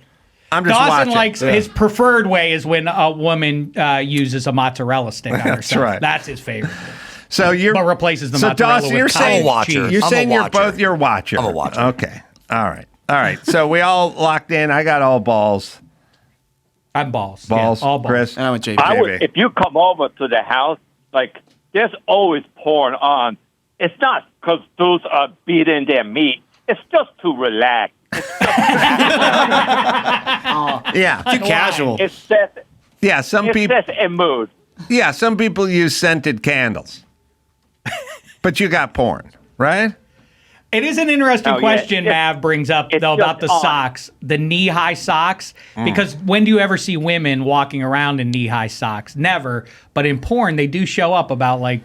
I'm just Dawson watching. likes his preferred way is when a woman uses a a mozzarella stick on That's herself. right. That's his favorite. So you're But replaces the so mozzarella Dawson, with you're cottage saying I'm a watcher. cheese. You're I'm a saying you're watcher. both. You're a watcher. I'm a watcher. Okay. All right. So we all locked in. I got all balls. I'm balls. Balls. Yeah, all balls. Chris. And I went JV. I JV. would, if you come over to the house, like there's always porn on. It's not because dudes are beating their meat. It's just to relax. Yeah. Too casual. It says Yeah. Some it people. says a mood. Yeah. Some people use scented candles. But you got porn, right? It is an interesting Oh, yeah. question It's- Mav brings up, it's though, about just the on. socks, the knee-high socks. Because when do you ever see women walking around in knee-high socks? Never. But in porn, they do show up about, like,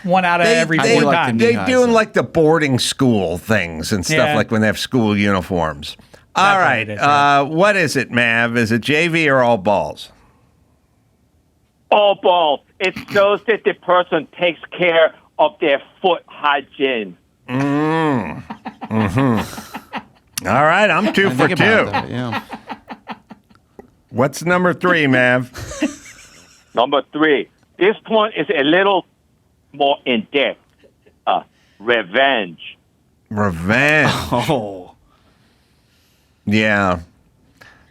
one out of every they, four like the times. knee- They knee-high doing stuff. like the boarding school things and stuff, Yeah. like when they have school uniforms. All That's what right. it is, right? What is it, Mav? Is it JV or all balls? All balls. It shows that the person takes care of their foot hygiene. All right. I'm two for Think about two. that, yeah. What's number 3, Mav? Number 3. This one is a little more in depth. Revenge. Revenge. Oh. Yeah.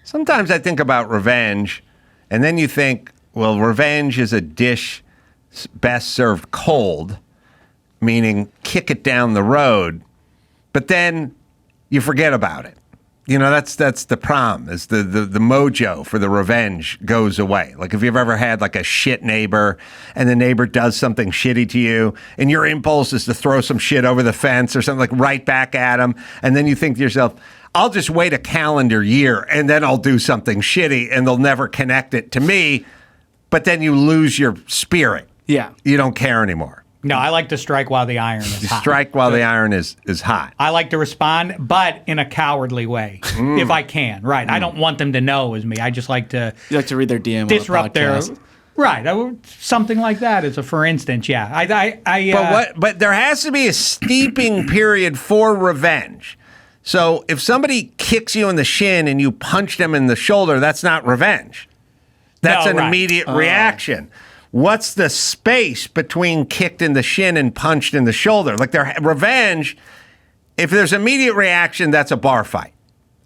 Sometimes I think about revenge, and then you think, well, revenge is a dish best served cold, meaning kick it down the road, but then you forget about it. That's the problem, is the mojo for the revenge goes away. Like if you've ever had like a shit neighbor and the neighbor does something shitty to you and your impulse is to throw some shit over the fence or something, like right back at them. And then you think to yourself, I'll just wait a calendar year and then I'll do something shitty and they'll never connect it to me. But then you lose your spirit. Yeah. You don't care anymore. No, I like to strike while the iron is hot. Strike while the iron is hot. I like to respond, but in a cowardly way, if I can. Right. I don't want them to know it was me. I just like to You like to read their DM on disrupt the their... podcast. Right. Something like that is a for instance, yeah. But there has to be a steeping period for revenge. So if somebody kicks you in the shin and you punch them in the shoulder, that's not revenge. That's No, an right. immediate reaction. What's the space between kicked in the shin and punched in the shoulder? Like their revenge, if there's immediate reaction, that's a bar fight.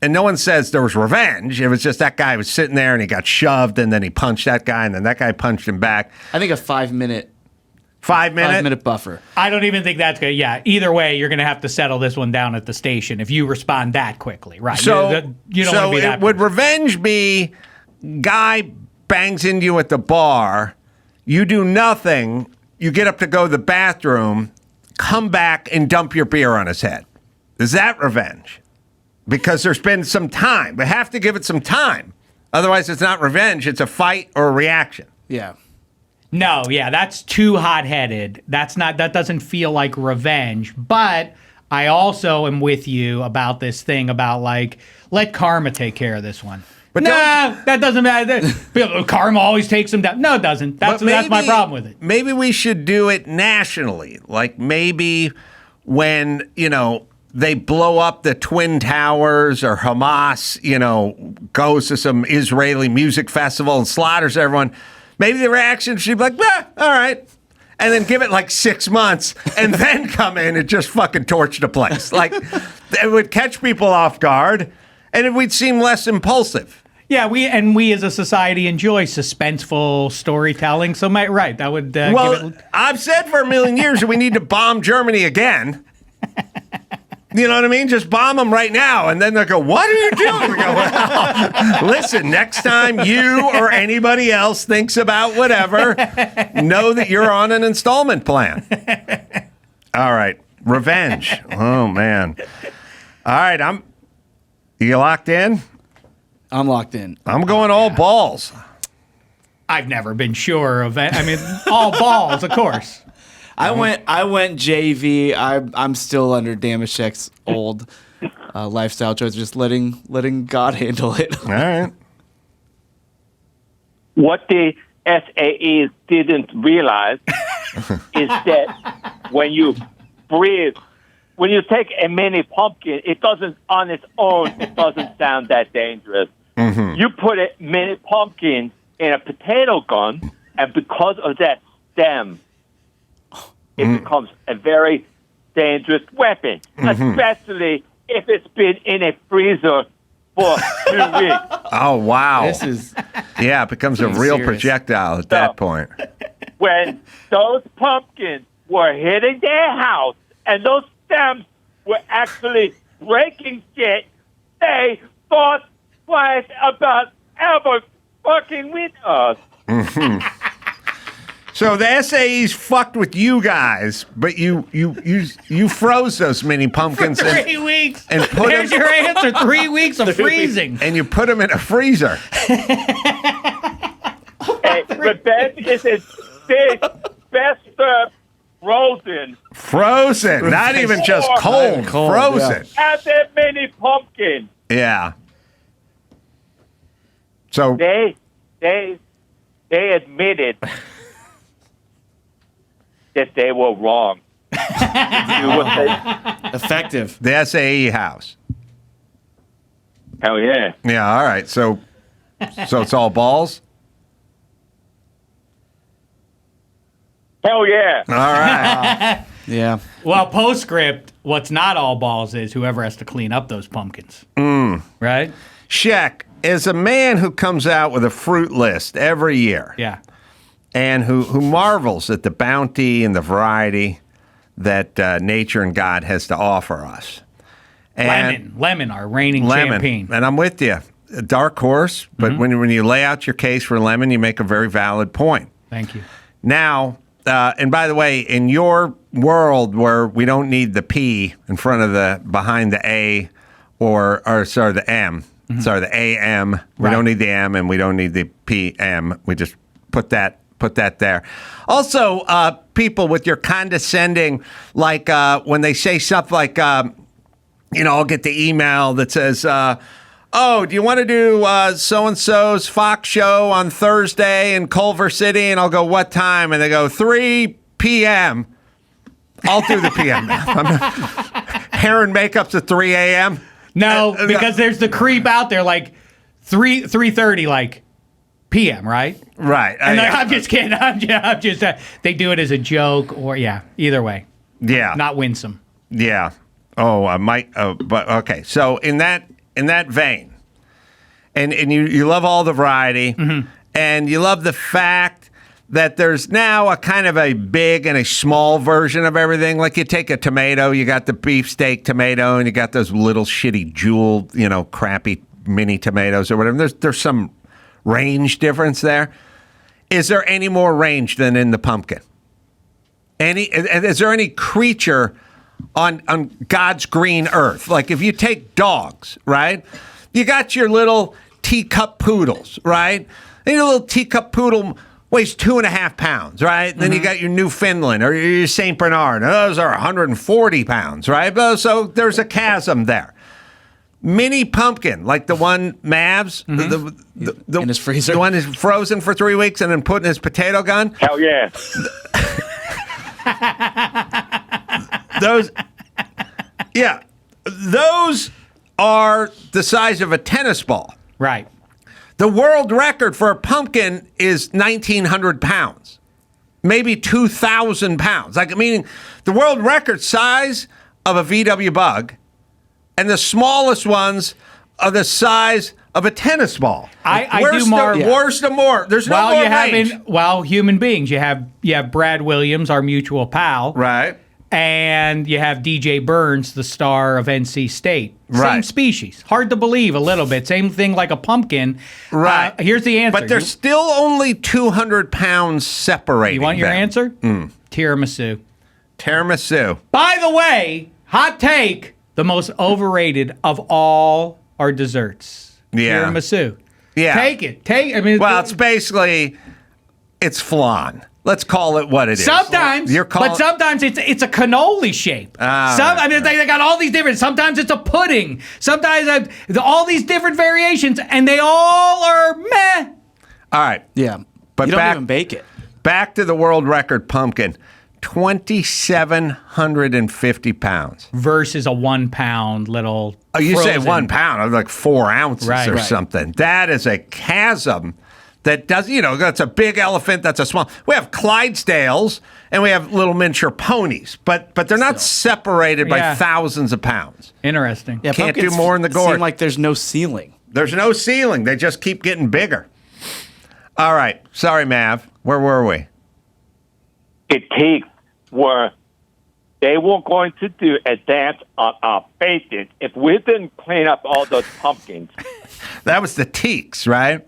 And no one says there was revenge. It was just that guy was sitting there and he got shoved and then he punched that guy and then that guy punched him back. I think a 5-minute 5 minute? buffer. I don't even think that's good. Yeah. Either way, you're going to have to settle this one down at the station if you respond that quickly. Right. So, you don't want to be that. would revenge be guy bangs into you at the bar, you do nothing, you get up to go to the bathroom, come back and dump your beer on his head. Is that revenge? Because there's been some time. We have to give it some time. Otherwise, it's not revenge. It's a fight or a reaction. Yeah. No, yeah, that's too hot-headed. That doesn't feel like revenge. But I also am with you about this thing about like, let karma take care of this one. But that doesn't matter. Karma always takes them down. No, it doesn't. That's my problem with it. Maybe we should do it nationally. Like maybe when, they blow up the Twin Towers or Hamas, goes to some Israeli music festival and slaughters everyone. Maybe the reaction should be like, all right. And then give it like 6 months and then come in and just fucking torch the place. Like, it would catch people off guard and it would seem less impulsive. Yeah, we as a society enjoy suspenseful storytelling. So, right, that would give it... I've said for a million years that we need to bomb Germany again. You know what I mean? Just bomb them right now. And then they'll go, what are you doing? We go, well, listen, next time you or anybody else thinks about whatever, know that you're on an installment plan. All right. Revenge. Oh, man. All right. You locked in? I'm locked in. I'm going all balls. I've never been sure of it. I mean, all balls, of course. I went JV. I'm still under Dameshek's old lifestyle choice, just letting God handle it. All right. What the SAEs didn't realize is that when you breathe, when you take a mini pumpkin, it doesn't on its own. It doesn't sound that dangerous. Mm-hmm. You put a mini pumpkin in a potato gun, and because of that stem, it becomes a very dangerous weapon, especially if it's been in a freezer for 2 weeks. Oh, wow. It becomes a real serious projectile at that point. When those pumpkins were hitting their house and those stems were actually breaking shit, they thought twice about ever fucking with us. So the SAEs fucked with you guys, but you froze those mini pumpkins For 3 weeks. and put There's them, your answer. 3 weeks of freezing. and you put them in a freezer. Hey, revenge is its best served frozen. Frozen, not even just cold. Frozen. As a mini pumpkin. Yeah. So They admitted that they were wrong. Effective. the SAE house. Hell yeah. Yeah. All right. So it's all balls. Hell yeah. All right. Yeah. Well, postscript, what's not all balls is whoever has to clean up those pumpkins. Right? Shek is a man who comes out with a fruit list every year. Yeah. And who marvels at the bounty and the variety that nature and God has to offer us. And Lemon, our reigning champion. And I'm with you. A dark horse, but when you lay out your case for lemon, you make a very valid point. Thank you. Now, and by the way, in your world where we don't need the P in front of behind the A or sorry, the M, sorry, the AM, we don't need the M and we don't need the PM. We just put that there. Also, people with your condescending, like when they say stuff like, I'll get the email that says, oh, do you want to do so-and-so's Fox show on Thursday in Culver City? And I'll go, what time? And they go, 3 p.m. I'll do the p.m. Hair and makeup's at 3 a.m.? No, because there's the creep out there like 3:30 like p.m., right? Right. And I'm just kidding. I'm just they do it as a joke or either way. Yeah. Not winsome. Yeah. Oh, I might. But okay. So in that vein, and you love all the variety, and you love the fact that there's now a kind of a big and a small version of everything. Like you take a tomato, you got the beefsteak tomato, and you got those little shitty jeweled, crappy mini tomatoes or whatever. There's some range difference there. Is there any more range than in the pumpkin? Is there any creature on God's green earth? Like if you take dogs, right? You got your little teacup poodles, right? And your little teacup poodle weighs 2.5 pounds, right? And then you got your Newfoundland or your St. Bernard. And those are 140 pounds, right? So there's a chasm there. Mini pumpkin, like the one Mavs, in his freezer. the one is frozen for 3 weeks and then put in his potato gun. Hell yeah. Those are the size of a tennis ball. Right. The world record for a pumpkin is 1,900 pounds, maybe 2,000 pounds. Like, meaning the world record size of a VW Bug, and the smallest ones are the size of a tennis ball. Where's the more? There's no more range. Human beings. You have Brad Williams, our mutual pal, Right. and you have DJ Burns, the star of NC State. Same Right. species. Hard to believe a little bit. Same thing like a pumpkin. Right. Here's the answer. But they're still only 200 pounds separating. You want your them. answer? Tiramisu. Tiramisu. By the way, hot take, the most overrated of all our desserts. Yeah. Tiramisu. Yeah. Take it. I mean, Well, it's flan. Let's call it what it is. sometimes, but sometimes it's a cannoli shape. They got all these different. Sometimes it's a pudding. Sometimes all these different variations, and they all are meh. All right. Yeah. But you don't even bake it. Back to the world record pumpkin. 2,750 pounds. Versus a 1 pound little. Oh, you say frozen. 1 pound, like 4 ounces Right. or Right. something. That is a chasm that does, that's a big elephant, that's a small. We have Clydesdales and we have little miniature ponies, but they're not separated by Yeah. thousands of pounds. Interesting. Yeah, Can't do pumpkins more in the gourd. Seem like there's no ceiling. There's no ceiling. They just keep getting bigger. All right. Sorry, Mav. Where were we? It were they were going to do a dance on our faces if we didn't clean up all those pumpkins. That was the Teaks, right?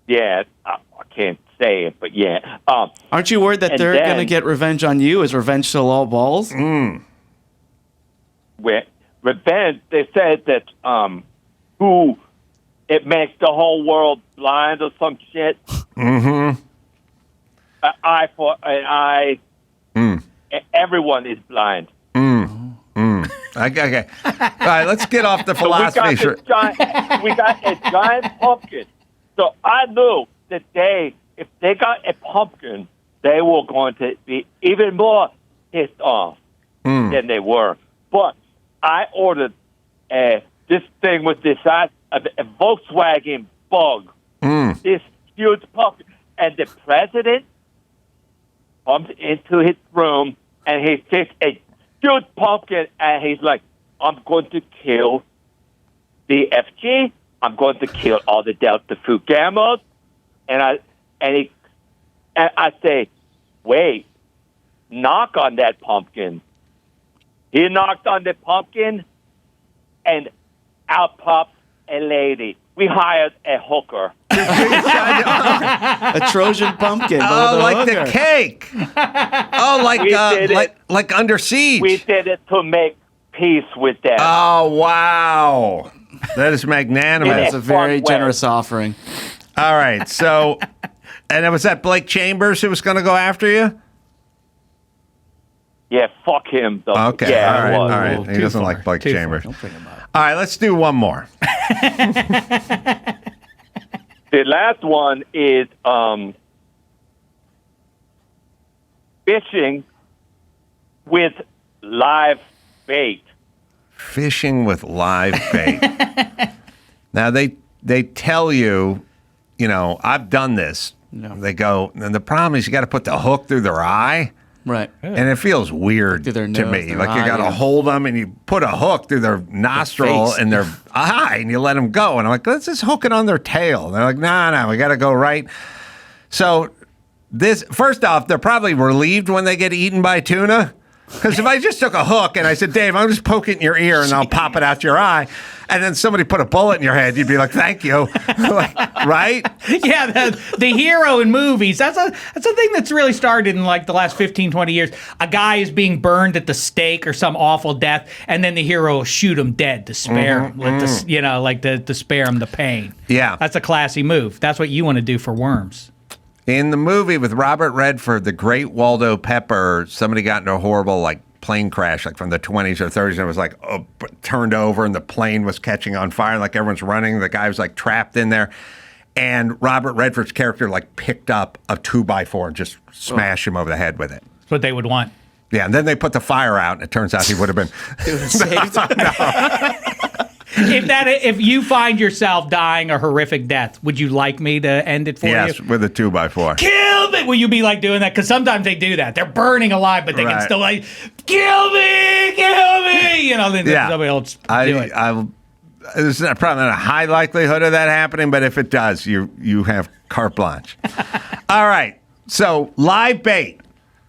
Yeah, I can't say it, but yeah. Aren't you worried that And they're then- going to get revenge on you? Is revenge still all balls? With revenge, they said that who it makes the whole world blind or some shit. Mm-hmm. An eye for an eye. Everyone is blind. Okay. All right, let's get off the philosophy. We got a giant pumpkin. So I knew that if they got a pumpkin, they were going to be even more pissed off than they were. But I ordered this thing with the size of a Volkswagen Bug. This huge pumpkin. And the president comes into his room and he sees a huge pumpkin and he's like, I'm going to kill DFG. I'm going to kill all the Delta Fu Gammas. And I say, wait, knock on that pumpkin. He knocked on the pumpkin and out pops a lady. We hired a hooker. A Trojan pumpkin. Oh, with a like hooker. the cake. Oh, like Under Siege. We did it to make peace with them. Oh, wow. That is magnanimous. That's a very Fun way. generous offering. All right. So, and it was that Blake Chambers who was going to go after you? Yeah, fuck him. Though. Okay. Yeah, all right. it was. All right. He Too doesn't far. like Blake Too far. Chambers. Don't bring him up. All right. Let's do one more. The last one is fishing with live bait. Fishing with live bait. Now, they tell you, I've done this. No. They go, and the problem is you got to put the hook through their eye. Right. And it feels weird Through their to nose, me. their Like you eye, got to yeah. hold them and you put a hook through their nostril face. and their eye and you let them go. And I'm like, let's just hook it on their tail. And they're like, no, we got to go right. So first off, they're probably relieved when they get eaten by tuna Because if I just took a hook and I said, Dave, I'm just poking your ear and I'll pop it out your eye, and then somebody put a bullet in your head, you'd be like, thank you. Like, right? Yeah, the hero in movies, that's a thing that's really started in like the last 15, 20 years. A guy is being burned at the stake or some awful death, and then the hero will shoot him dead to spare him, to spare him the pain. Yeah. That's a classy move. That's what you want to do for worms. In the movie with Robert Redford, The Great Waldo Pepper, somebody got into a horrible plane crash from the 20s or 30s, and it was turned over and the plane was catching on fire, and everyone's running. The guy was trapped in there. And Robert Redford's character picked up a 2x4 and just smashed him over the head with it. That's what they would want. Yeah, and then they put the fire out, and it turns out he would have been saved. If you find yourself dying a horrific death, would you like me to end it for you? Yes, with a 2x4. Kill me! Will you be doing that? Because sometimes they do that. They're burning alive, but they can still kill me! Then somebody else do it. There's probably not a high likelihood of that happening, but if it does, you have carte blanche. All right, so live bait,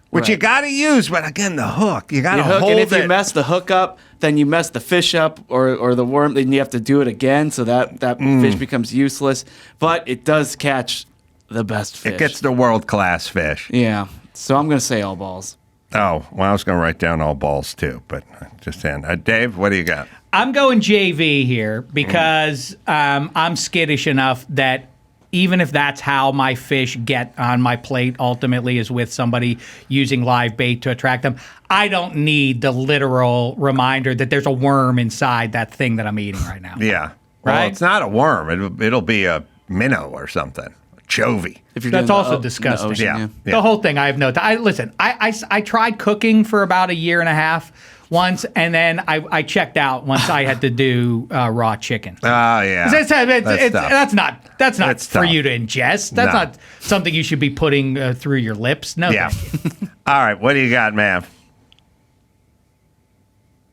which you got to use, but again, the hook, you got to hold and it. if you mess the hook up, then you mess the fish up or the worm, then you have to do it again, so that fish becomes useless. But it does catch the best fish. It gets the world-class fish. Yeah, so I'm going to say all balls. Oh, well, I was going to write down all balls, too, but just end. Dave, what do you got? I'm going JV here because I'm skittish enough that even if that's how my fish get on my plate ultimately is with somebody using live bait to attract them, I don't need the literal reminder that there's a worm inside that thing that I'm eating right now. Yeah. Well, Right? it's not a worm. It'll be a minnow or something. A chovy. If you're That's doing also the disgusting. ocean, Yeah. The whole thing, I have no time. Listen, I tried cooking for about a year and a half once, and then I checked out once I had to do raw chicken. Oh, yeah. That's not That's for tough. you to ingest. That's No. not something you should be putting through your lips. No, Yeah. thank you. All right, what do you got, Mav?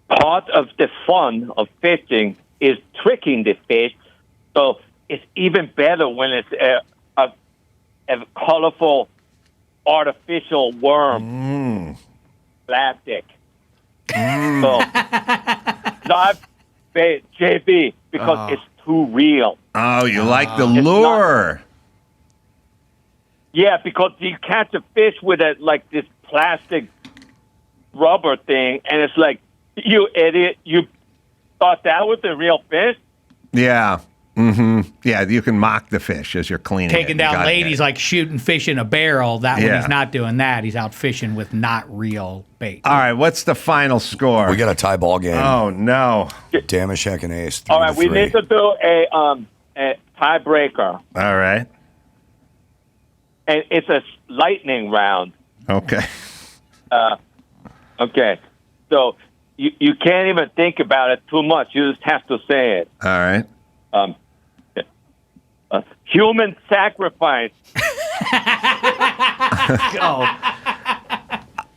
Part of the fun of fishing is tricking the fish. So it's even better when it's a colorful artificial worm. Plastic. So live bait, JB, because it's too real. Oh, you like the It's lure. Yeah, because you catch a fish with this plastic rubber thing, and it's like, you idiot, you thought that was a real fish? Yeah. Mm-hmm. Yeah, you can mock the fish as you're cleaning Taking it. You down gotta ladies get it. like shooting fish in a barrel. That when Yeah. he's not doing that, he's out fishing with not real bait. All right, what's the final score? We got a tie ball game. Oh, no. Dameshek and Ace. All right, we 3-3. need to do a tiebreaker, All right. and it's a lightning round. Okay. Okay, so you can't even think about it too much. You just have to say it. All right. Human sacrifice.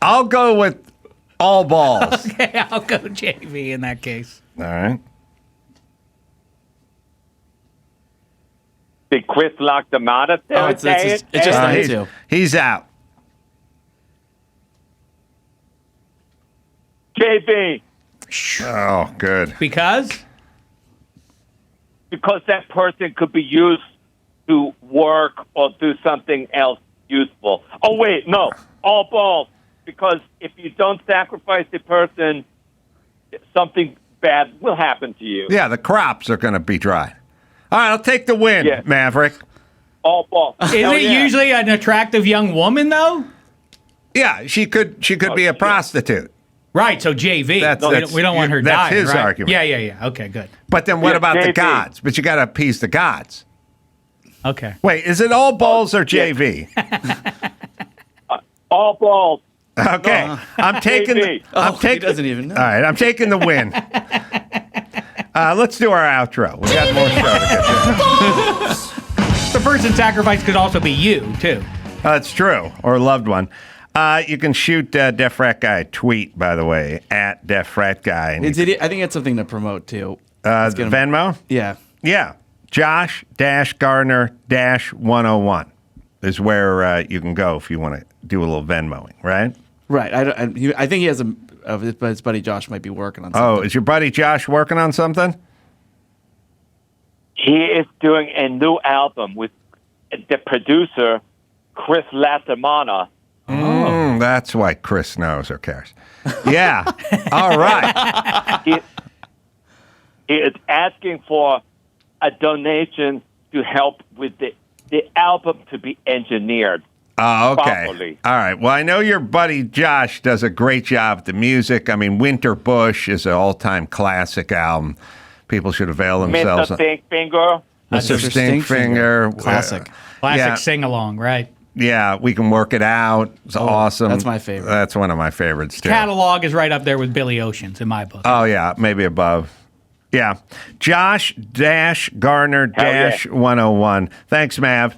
I'll go with all balls. Okay, I'll go JV in that case. All right. Did Chris lock them out of there? It's just them he's, two. he's out. JV, Oh, good. Because that person could be used to work or do something else useful. Oh, wait, no, all balls. Because if you don't sacrifice the person, something bad will happen to you. Yeah, the crops are going to be dry. All right, I'll take the win, Yeah. Maverick. All balls. isn't Hell it yeah. usually an attractive young woman though? Yeah, she could be a prostitute. Right, so JV. That's- we don't want her that's dying. his right? argument. Yeah. Okay, good. But then what Yeah, about the JV. gods? But you got to appease the gods. Okay. Wait, is it all balls or yeah. JV? All balls. Okay, I'm taking. JV. I'm He taking. doesn't even know. All right, I'm taking the win. Let's do our outro. We got more show to get to. The person sacrificed could also be you too. That's true, or a loved one. You can shoot Deaf Frat Guy a tweet, by the way, at Deaf Frat Guy. And I think it's something to promote too. Venmo? Yeah. Yeah. Josh-Garner-101 is where you can go if you want to do a little Venmoing, right? Right. I think he has but his buddy Josh might be working on something. Oh, is your buddy Josh working on something? He is doing a new album with the producer, Chris Lattimana. That's why Chris knows or cares. Yeah. All right. He is asking for a donation to help with the album to be engineered. Oh, okay. Properly. All right. Well, I know your buddy Josh does a great job with the music. I mean, Winter Bush is an all-time classic album. People should avail themselves. Mr. Stinkfinger. Mr. Stinkfinger. Classic. Classic sing-along, right? Yeah, We Can Work It Out. It's awesome. that's my favorite. That's one of my favorites, too. Catalog is right up there with Billy Ocean's in my book. Oh, yeah, maybe above. Yeah. Josh-Garner-101. Thanks, Mav.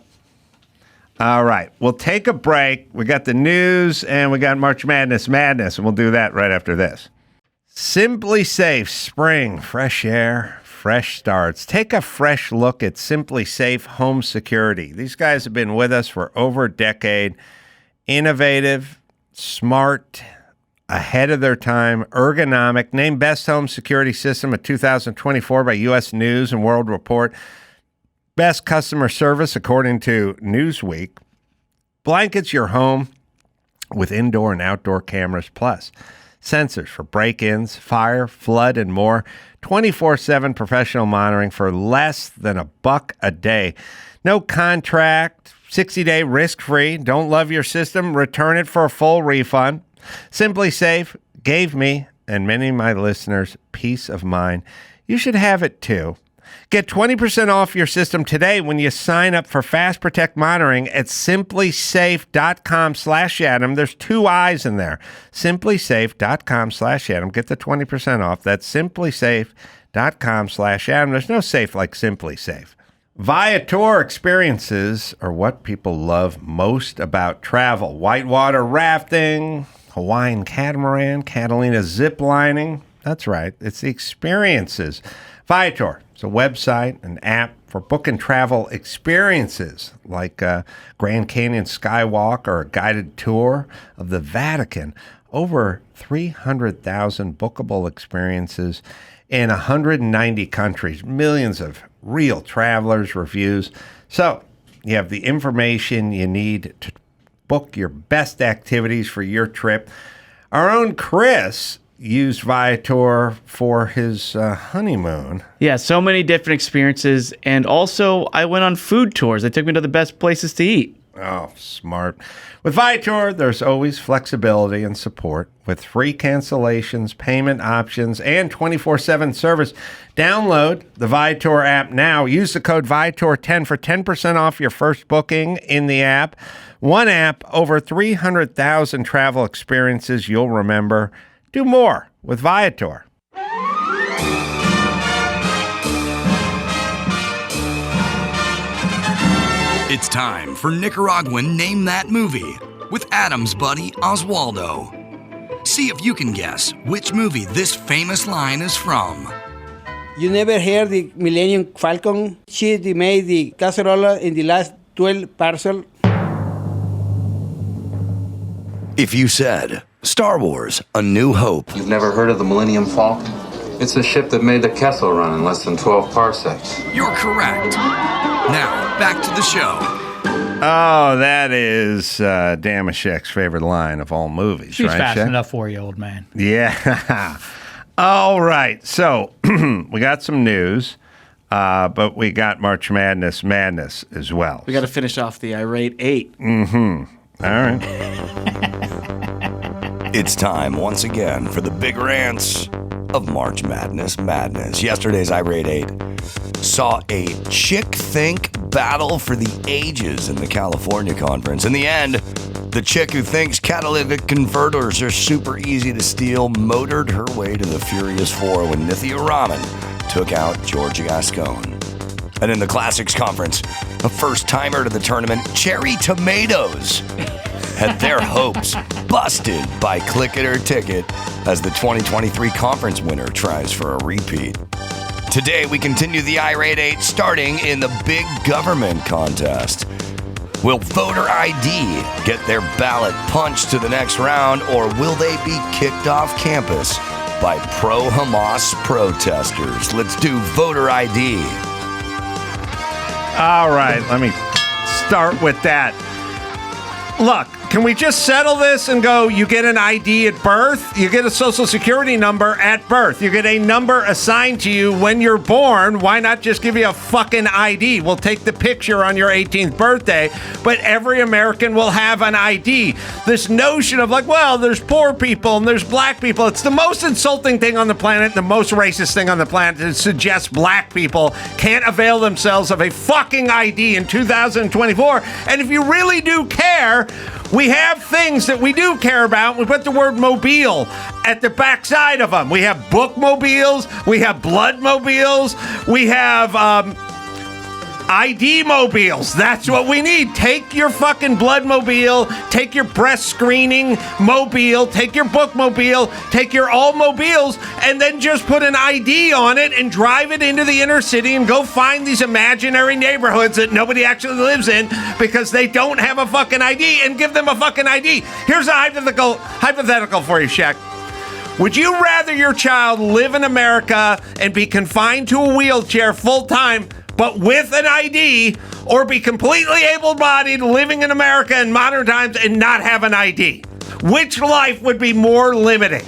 All right. We'll take a break. We got the news and we got March Madness, and we'll do that right after this. Simply Safe, spring, fresh air, fresh starts. Take a fresh look at Simply Safe Home Security. These guys have been with us for over a decade. Innovative, smart, ahead of their time, ergonomic, named Best Home Security System of 2024 by U.S. News and World Report. Best customer service according to Newsweek. Blankets your home with indoor and outdoor cameras, plus sensors for break-ins, fire, flood, and more. 24/7 professional monitoring for less than $1 a day. No contract, 60-day risk-free. Don't love your system? Return it for a full refund. Simply Safe gave me and many of my listeners peace of mind. You should have it too. Get 20% off your system today when you sign up for Fast Protect monitoring at simplysafe.com/Adam. There's 2 I's in there. Simplysafe.com/Adam. Get the 20% off. That's simplysafe.com/Adam. There's no safe like Simply Safe. Viator experiences are what people love most about travel. Whitewater rafting, Hawaiian catamaran, Catalina zip lining. That's right. It's the experiences. Viator. It's a website, an app for booking travel experiences like Grand Canyon Skywalk or a guided tour of the Vatican. Over 300,000 bookable experiences in 190 countries. Millions of real travelers, reviews. So you have the information you need to book your best activities for your trip. Our own Chris used Viator for his honeymoon. Yeah, so many different experiences. And also, I went on food tours. They took me to the best places to eat. Oh, smart. With Viator, there's always flexibility and support with free cancellations, payment options, and 24/7 service. Download the Viator app now. Use the code Viator10 for 10% off your first booking in the app. One app, over 300,000 travel experiences you'll remember. Do more with Viator. It's time for Nicaraguan Name That Movie with Adam's buddy Oswaldo. See if you can guess which movie this famous line is from. You never heard the Millennium Falcon? She made the Carolla in the last 12 parcel. If you said Star Wars, A New Hope, You've never heard of the Millennium Falcon? It's the ship that made the Kessel run in less than 12 parsecs. you're correct. Now, back to the show. Oh, that is Dameshek's favorite line of all movies, She's right, fast Shek? enough for you, old man. Yeah. All right. So we got some news, but we got March Madness as well. We got to finish off the Irate 8. All right. It's time once again for the big rants of March Madness. Yesterday's Irate 8 saw a chick think battle for the ages in the California conference. In the end, the chick who thinks catalytic converters are super easy to steal motored her way to the Furious Four when Nithya Raman took out George Gascon. And in the Classics Conference, a first-timer to the tournament, Cherry Tomatoes, had their hopes busted by Click It or Ticket as the 2023 conference winner tries for a repeat. Today, we continue the Irate 8 starting in the Big Government contest. Will voter ID get their ballot punched to the next round, or will they be kicked off campus by pro-Hamas protesters? Let's do voter ID. All right, let me start with that. Look, can we just settle this and go, you get an ID at birth, you get a social security number at birth, you get a number assigned to you when you're born, why not just give you a fucking ID? We'll take the picture on your 18th birthday, but every American will have an ID. This notion of like, well, there's poor people and there's black people, it's the most insulting thing on the planet, the most racist thing on the planet to suggest black people can't avail themselves of a fucking ID in 2024. And if you really do care, we have things that we do care about. We put the word mobile at the backside of them. We have bookmobiles. We have bloodmobiles. We have ID mobiles. That's what we need. Take your fucking bloodmobile. Take your breast screening mobile. Take your bookmobile. Take your all mobiles, and then just put an ID on it and drive it into the inner city and go find these imaginary neighborhoods that nobody actually lives in because they don't have a fucking ID, and give them a fucking ID. Here's a hypothetical for you, Shaq. Would you rather your child live in America and be confined to a wheelchair full time, but with an ID, or be completely able-bodied, living in America in modern times and not have an ID? Which life would be more limiting?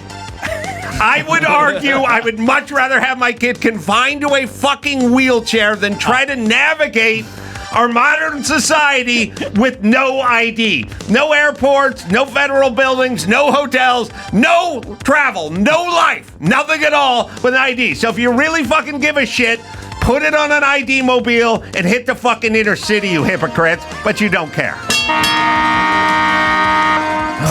I would argue I would much rather have my kid confined to a fucking wheelchair than try to navigate our modern society with no ID. No airports, no federal buildings, no hotels, no travel, no life, nothing at all with an ID. So if you really fucking give a shit, put it on an ID mobile and hit the fucking inner city, you hypocrites, but you don't care.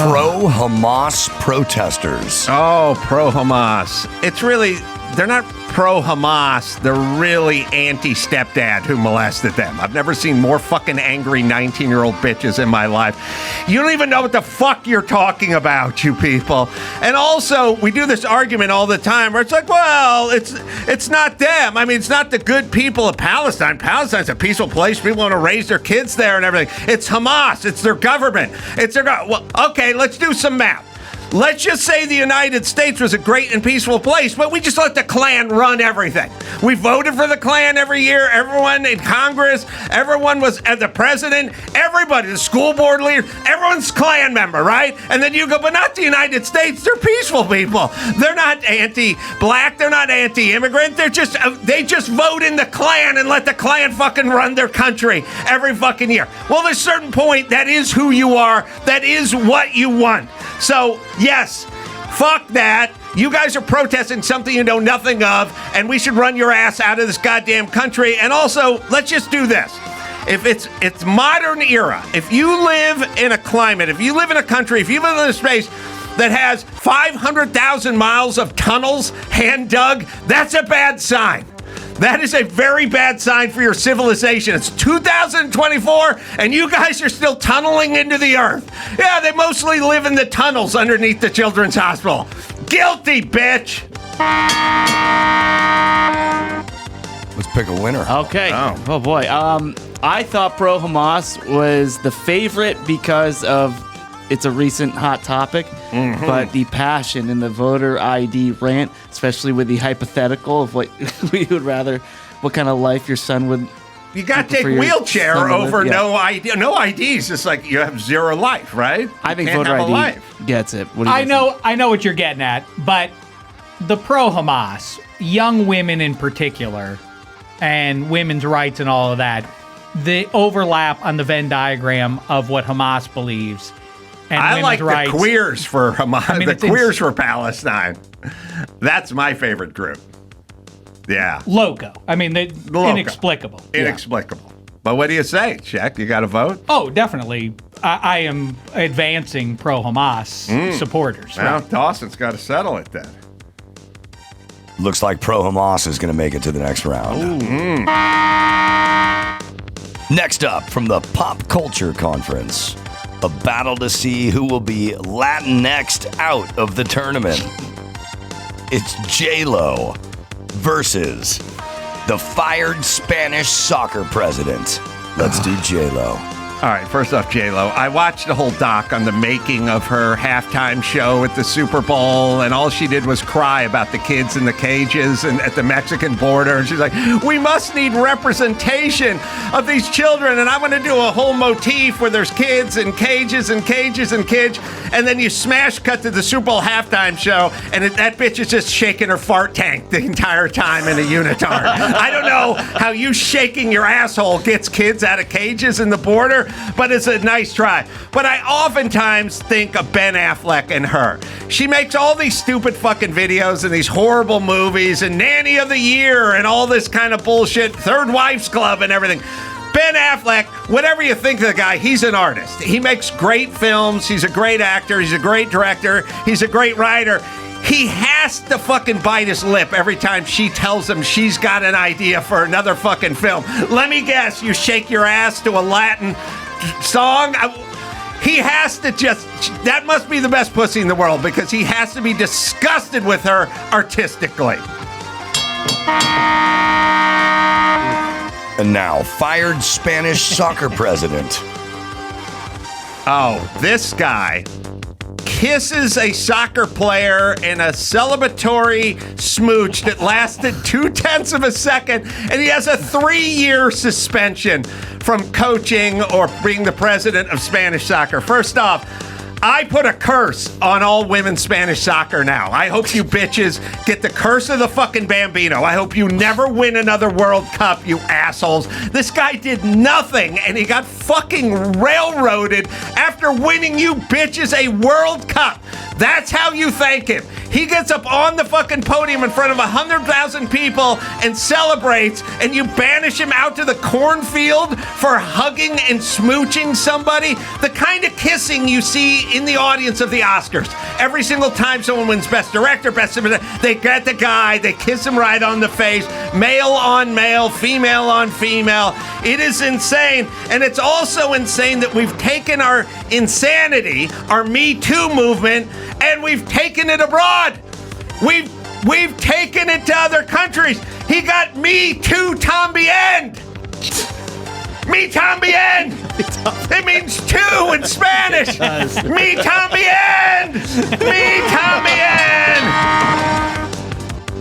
Pro-Hamas protesters. Oh, pro-Hamas. It's really, they're not pro-Hamas. They're really anti-stepdad who molested them. I've never seen more fucking angry 19-year-old bitches in my life. You don't even know what the fuck you're talking about, you people. And also, we do this argument all the time where it's like, well, it's not them. I mean, it's not the good people of Palestine. Palestine's a peaceful place. People want to raise their kids there and everything. It's Hamas. It's their government. Well, okay, let's do some math. Let's just say the United States was a great and peaceful place, but we just let the Klan run everything. We voted for the Klan every year. Everyone in Congress, everyone was the president, everybody, the school board leader, everyone's Klan member, right? And then you go, but not the United States. They're peaceful people. They're not anti-black. They're not anti-immigrant. They just vote in the Klan and let the Klan fucking run their country every fucking year. Well, there's a certain point, that is who you are. That is what you want. So, yes, fuck that. You guys are protesting something you know nothing of, and we should run your ass out of this goddamn country. And also, let's just do this. If it's modern era, if you live in a climate, if you live in a country, if you live in a space that has 500,000 miles of tunnels hand dug, that's a bad sign. That is a very bad sign for your civilization. It's 2024, and you guys are still tunneling into the earth. Yeah, they mostly live in the tunnels underneath the Children's Hospital. Guilty, bitch! Let's pick a winner. Okay. Oh boy. I thought pro-Hamas was the favorite because of it's a recent hot topic, but the passion in the voter ID rant, especially with the hypothetical of what we would rather, what kind of life your son would. You got to take wheelchair over no ID. No IDs. It's like you have zero life, right? I think voter ID gets it. What do you I know what you're getting at, but the pro-Hamas, young women in particular, and women's rights and all of that, the overlap on the Venn diagram of what Hamas believes. And I like rights. The queers for Hamas, the queers for Palestine. That's my favorite group. Yeah. Loco. I mean, inexplicable. Inexplicable. Yeah. But what do you say, Shaq? You got to vote? Oh, definitely. I am advancing pro-Hamas supporters. Well, right? Dawson's got to settle it then. Looks like pro-Hamas is going to make it to the next round. Next up, from the Pop Culture Conference, a battle to see who will be Latinxed out of the tournament. It's J-Lo versus the fired Spanish soccer president. Let's do J-Lo. All right, first off, J-Lo, I watched the whole doc on the making of her halftime show at the Super Bowl, and all she did was cry about the kids in the cages and at the Mexican border. And she's like, we must need representation of these children, and I'm going to do a whole motif where there's kids and cages and cages and kids, and then you smash cut to the Super Bowl halftime show, and that bitch is just shaking her fart tank the entire time in a unitard. I don't know how you shaking your asshole gets kids out of cages in the border, but it's a nice try. But I oftentimes think of Ben Affleck and her. She makes all these stupid fucking videos and these horrible movies and Nanny of the Year and all this kind of bullshit, Third Wives Club and everything. Ben Affleck, whatever you think of the guy, he's an artist. He makes great films. He's a great actor. He's a great director. He's a great writer. He has to fucking bite his lip every time she tells him she's got an idea for another fucking film. Let me guess, you shake your ass to a Latin song? He has to just, that must be the best pussy in the world because he has to be disgusted with her artistically. And now, fired Spanish soccer president. Oh, this guy kisses a soccer player in a celebratory smooch that lasted 0.2 of a second, and he has a 3-year suspension from coaching or being the president of Spanish soccer. First off, I put a curse on all women's Spanish soccer now. I hope you bitches get the curse of the fucking Bambino. I hope you never win another World Cup, you assholes. This guy did nothing, and he got fucking railroaded after winning you bitches a World Cup. That's how you thank him. He gets up on the fucking podium in front of 100,000 people and celebrates, and you banish him out to the cornfield for hugging and smooching somebody. The kind of kissing you see in the audience of the Oscars. Every single time someone wins Best Director, they get the guy, they kiss him right on the face, male on male, female on female. It is insane, and it's also insane that we've taken our insanity, our Me Too movement, and we've taken it abroad. We've taken it to other countries. He got Me Too tambien. Me tambien. It means two in Spanish. Me tambien. Me tambien.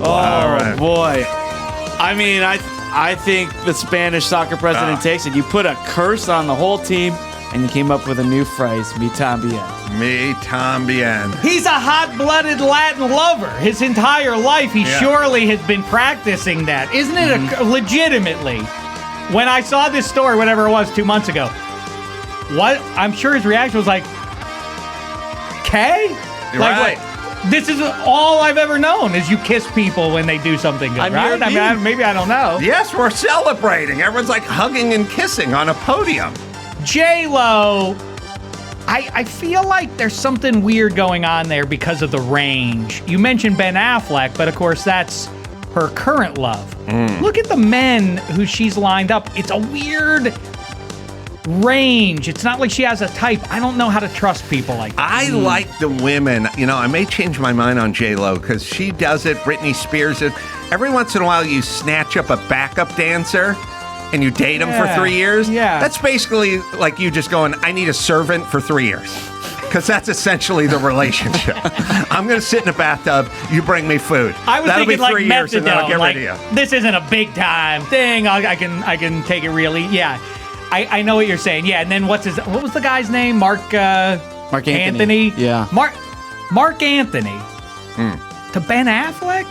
Oh, boy. I mean, I think the Spanish soccer president takes it. You put a curse on the whole team, and you came up with a new phrase, me tambien. Me tambien. He's a hot-blooded Latin lover. His entire life, he surely has been practicing that. Isn't it legitimately? When I saw this story, whatever it was, 2 months ago, what I'm sure his reaction was like, "Okay, Right. What? This is all I've ever known is you kiss people when they do something good, right? I mean, maybe I don't know. Yes, we're celebrating. Everyone's like hugging and kissing on a podium. J-Lo, I feel like there's something weird going on there because of the range. You mentioned Ben Affleck, but of course that's her current love. Look at the men who she's lined up. It's a weird range. It's not like she has a type. I don't know how to trust people like that. I like the women. You know, I may change my mind on J-Lo because she does it. Britney Spears it. Every once in a while you snatch up a backup dancer and you date him for 3 years. Yeah. That's basically like you just going, I need a servant for 3 years. Because that's essentially the relationship. I'm going to sit in a bathtub. You bring me food. I was That'll thinking be like 3 years and then I'll methadone. get Like, rid of you. this isn't a big time thing. I can take it really. Yeah, I know what you're saying. Yeah, and then what was the guy's name? Mark Anthony. Yeah. Mark Anthony to Ben Affleck.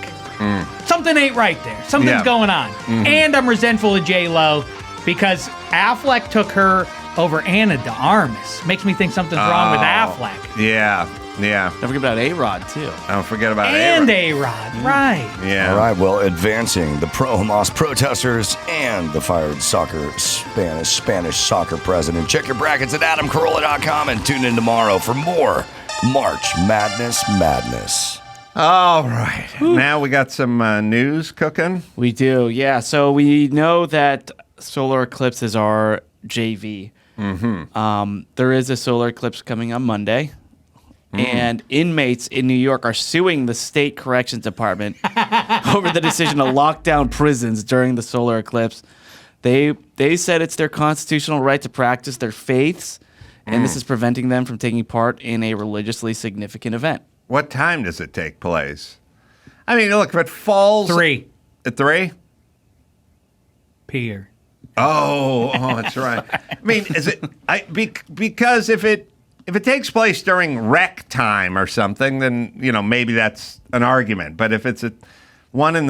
Something ain't right there. Something's going on. And I'm resentful of J-Lo because Affleck took her over Anna de Armas. Makes me think something's wrong with Affleck. Yeah. Don't forget about A-Rod, too. Don't forget about And A-Rod. A-Rod, right. Yeah. All right, well, advancing the pro-Hamas protesters and the fired Spanish soccer president. Check your brackets at adamcarolla.com and tune in tomorrow for more March Madness. All right. Now we got some news cooking. We do, yeah. So we know that solar eclipses are JV. There is a solar eclipse coming on Monday. And inmates in New York are suing the state corrections department over the decision to lock down prisons during the solar eclipse. They said it's their constitutional right to practice their faiths, and this is preventing them from taking part in a religiously significant event. What time does it take place? I mean, look, if it falls 3 at 3. Pier. Oh, that's right. I mean, is it? Because if it takes place during rec time or something, then maybe that's an argument. But if it's at 1 a.m,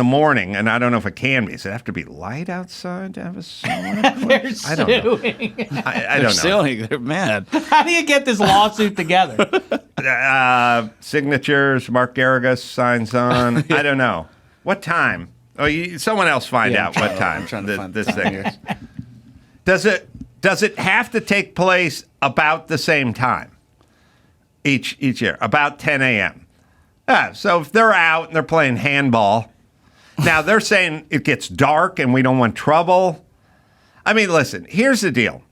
and I don't know if it can be, does it have to be light outside to have a suing? They're I don't know. suing. I don't know. Suing. They're mad. How do you get this lawsuit together? Signatures, Mark Garrigus signs on. I don't know. What time? Oh, someone else find out what time I'm trying to find this the time thing is. Does it have to take place about the same time each year? About 10 a.m. So if they're out and they're playing handball, now they're saying it gets dark and we don't want trouble. I mean, listen, here's the deal.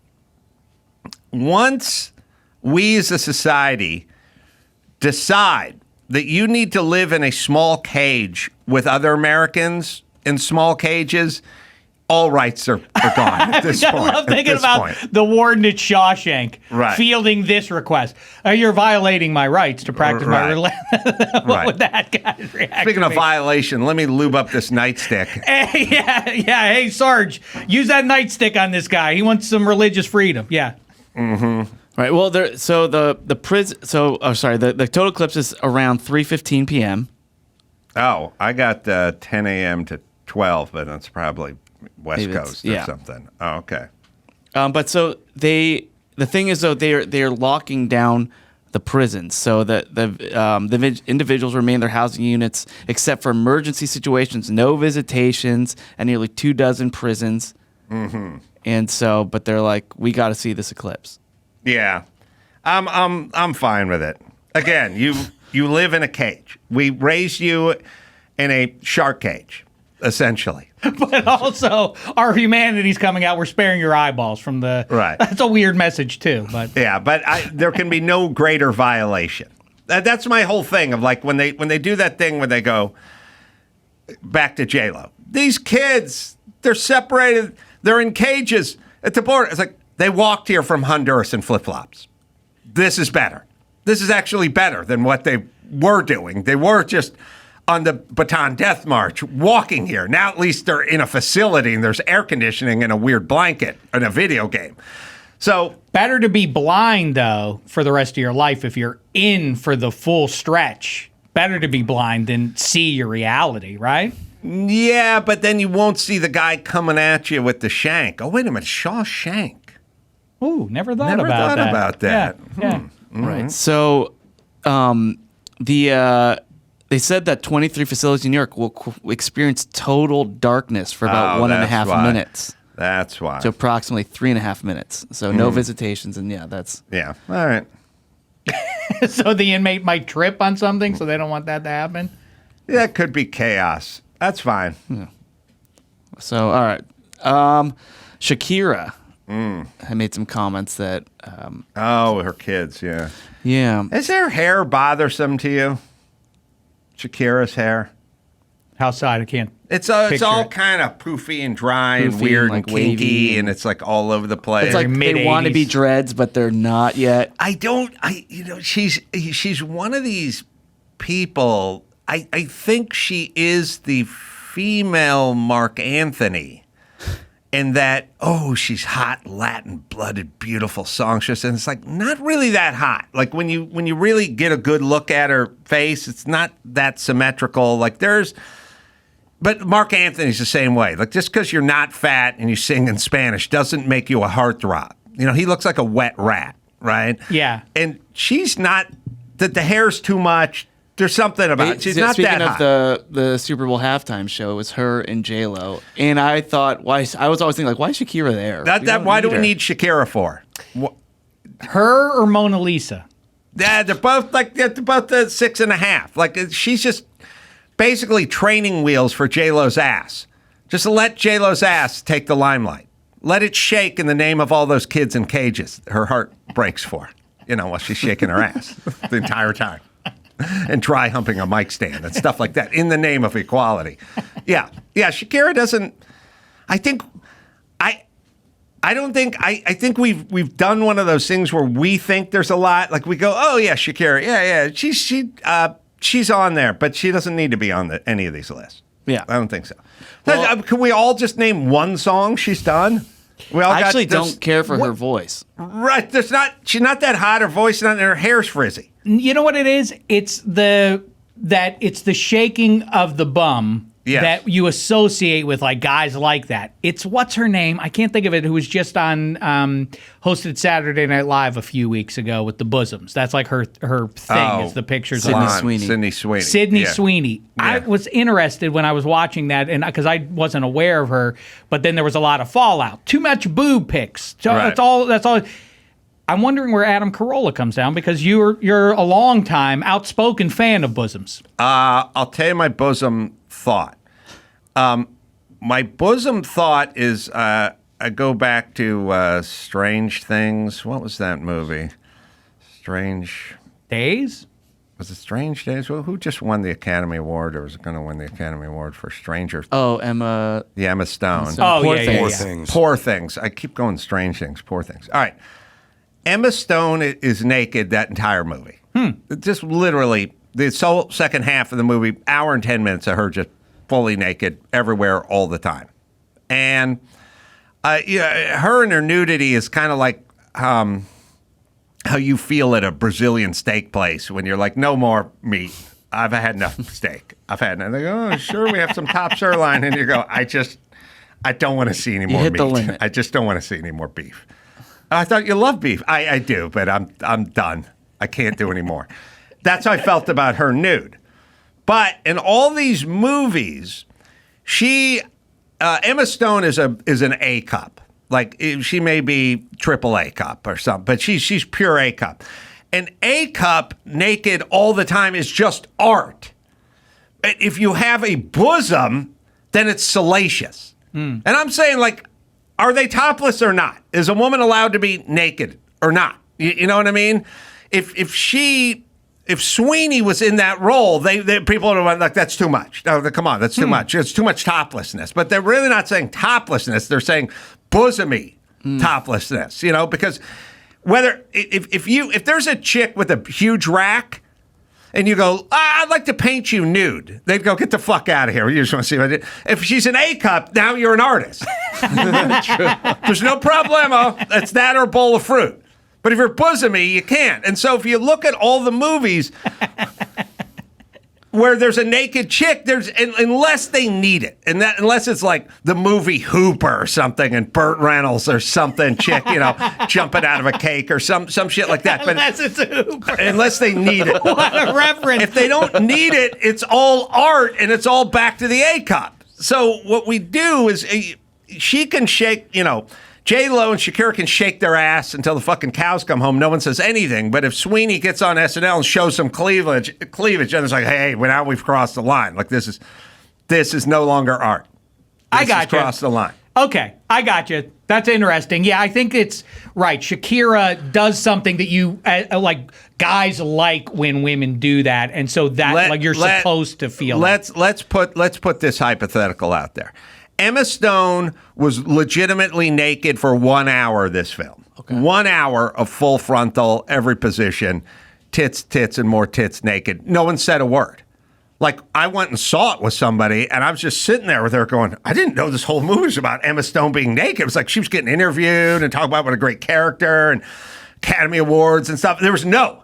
Once we as a society decide that you need to live in a small cage with other Americans in small cages, all rights are gone at this point. I love thinking about the warden at Shawshank fielding this request. You're violating my rights to practice my religion. What would that guy's reaction Speaking of be? violation, let me lube up this nightstick. Hey, Sarge, use that nightstick on this guy. He wants some religious freedom. Yeah. Mm-hmm. Right. Well, the total eclipse is around 3:15 p.m. Oh, I got 10 a.m. to 12, but that's probably West Coast or something. Oh, okay. But so the thing is though they're locking down the prisons so that the individuals remain in their housing units except for emergency situations, no visitations, and nearly 24 prisons. Mm-hmm. And so, but they're like, we got to see this eclipse. Yeah, I'm fine with it. Again, you live in a cage. We raised you in a shark cage, essentially. But also, our humanity's coming out. We're sparing your eyeballs from the. Right. That's a weird message too. But yeah, but there can be no greater violation. That's my whole thing of like when they do that thing when they go back to J-Lo. These kids, they're separated. They're in cages at the border. It's like they walked here from Honduras in flip-flops. This is better. This is actually better than what they were doing. They were just on the Baton Death March walking here. Now at least they're in a facility and there's air conditioning and a weird blanket and a video game. So better to be blind, though, for the rest of your life if you're in for the full stretch. Better to be blind than see your reality, right? Yeah, but then you won't see the guy coming at you with the shank. Oh, wait a minute, Shawshank. Ooh, never thought about that. Yeah. Mm-hmm. Right. So they said that 23 facilities in New York will experience total darkness for about 1.5 minutes. That's why. So approximately 3.5 minutes. So no visitations, and that's... Yeah, all right. So the inmate might trip on something, so they don't want that to happen? Yeah, it could be chaos. That's fine. Yeah. So, all right. Shakira had made some comments that... her kids, yeah. Yeah. Is her hair bothersome to you? Shakira's hair? Outside, I can't. It's all kind of poofy and dry and weird and kinky, wavy, and it's like all over the place. It's like they want to be dreads, but they're not yet. She's one of these people. I think she is the female Mark Anthony, in that she's hot, Latin-blooded, beautiful songstress, and it's like not really that hot. Like when you really get a good look at her face, it's not that symmetrical. But Mark Anthony's the same way. Like just because you're not fat and you sing in Spanish doesn't make you a heartthrob. He looks like a wet rat, right? Yeah. And she's not. That the hair's too much. There's something about it. She's not that hot. Speaking of the Super Bowl halftime show, it was her and J-Lo. And I thought, I was always thinking, why is Shakira there? Why do we need Shakira for? Her or Mona Lisa? Yeah, they're both the 6.5. Like she's just basically training wheels for J-Lo's ass. Just let J-Lo's ass take the limelight. Let it shake in the name of all those kids in cages her heart breaks for, while she's shaking her ass the entire time. And dry humping a mic stand and stuff like that in the name of equality. Yeah. Shakira doesn't. I think I don't think I think we've done one of those things where we think there's a lot. Like we go, oh yeah, Shakira, yeah, she's on there, but she doesn't need to be on any of these lists. Yeah, I don't think so. Can we all just name one song she's done? We all I actually don't care for her voice. Right, she's not that hot. Her voice, and her hair's frizzy. You know what it is? It's the shaking of the bum. Yes. That you associate with like guys like that. It's what's her name? I can't think of it. Who was just on hosted Saturday Night Live a few weeks ago with the bosoms. That's like her thing. Is the pictures Sydney of Sweeney. Sydney Sweeney. Yeah. I was interested when I was watching that, and because I wasn't aware of her, but then there was a lot of fallout. Too much boob pics. So Right. That's all. I'm wondering where Adam Carolla comes down because you're a long time outspoken fan of bosoms. I'll tell you my bosom thought. My bosom thought is I go back to Strange Things. What was that movie? Strange Days? Was it Strange Days? Well, who just won the Academy Award or was going to win the Academy Award for Stranger? Oh, Emma. Yeah, Emma Stone. Oh, Poor yeah, Things. Poor yeah. things. Poor Things. I keep going Strange Things. Poor Things. All right. Emma Stone is naked that entire movie. Just literally the second half of the movie, hour and 10 minutes of her just fully naked everywhere all the time. And her and her nudity is kind of like how you feel at a Brazilian steak place when you're like, no more meat. I've had enough steak. I've had enough. They go, oh, sure, we have some top sirloin. And you go, I don't want to see any more hit meat. the limit. I just don't want to see any more beef. I thought you loved beef. I do, but I'm done. I can't do anymore. That's how I felt about her nude. But in all these movies, Emma Stone is an A cup. Like she may be triple A cup or something, but she's pure A cup. An A cup naked all the time is just art. If you have a bosom, then it's salacious. And I'm saying, like, are they topless or not? Is a woman allowed to be naked or not? You know what I mean? If Sweeney was in that role, they people would have been like, that's too much. No, come on, that's too much. It's too much toplessness. But they're really not saying toplessness. They're saying bosomy toplessness. You know, because if there's a chick with a huge rack and you go, I'd like to paint you nude, they'd go, get the fuck out of here. You just want to see what I did. If she's an A cup, now you're an artist. There's no problemo. It's that or a bowl of fruit. But if you're bosomy, you can't. And so if you look at all the movies where there's a naked chick, unless they need it, unless it's like the movie Hooper or something, and Burt Reynolds or something, chick, jumping out of a cake or some shit like that. But Unless it's a Hooper. unless they need it. What a reference. If they don't need it, it's all art and it's all back to the A cup. So what we do is she can shake, J-Lo and Shakira can shake their ass until the fucking cows come home. No one says anything. But if Sweeney gets on SNL and shows some cleavage, and it's like, hey, now we've crossed the line. Like this is no longer art. I got you. Crossed the line. Okay, I got you. That's interesting. Yeah, I think it's right. Shakira does something that you like. Guys like when women do that, and so that you're supposed to feel. Let's put this hypothetical out there. Emma Stone was legitimately naked for 1 hour this film. Okay. 1 hour of full frontal, every position, tits, and more tits naked. No one said a word. Like, I went and saw it with somebody, and I was just sitting there with her going, I didn't know this whole movie was about Emma Stone being naked. It was like she was getting interviewed and talking about what a great character and Academy Awards and stuff. There was no.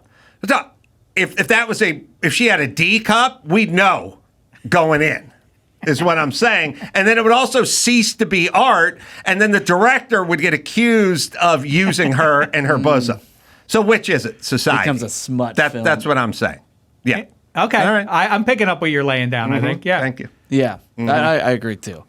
If she had a D cup, we'd know going in. Is what I'm saying. And then it would also cease to be art, and then the director would get accused of using her in her bosom. So which is it? Society. Becomes a smut film. That's what I'm saying. Yeah. Okay. All right. I'm picking up what you're laying down, I think. Yeah. Thank you. Yeah, I agree too.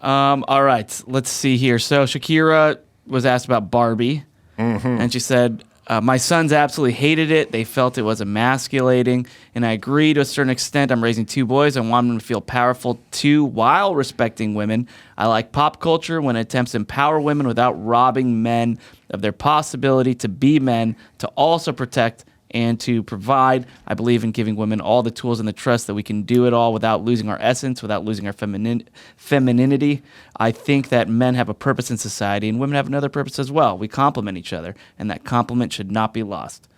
All right, let's see here. So Shakira was asked about Barbie, and she said, my sons absolutely hated it. They felt it was emasculating, and I agree to a certain extent. I'm raising 2 boys. I want them to feel powerful too while respecting women. I like pop culture when it attempts to empower women without robbing men of their possibility to be men, to also protect and to provide. I believe in giving women all the tools and the trust that we can do it all without losing our essence, without losing our femininity. I think that men have a purpose in society and women have another purpose as well. We complement each other, and that complement should not be lost.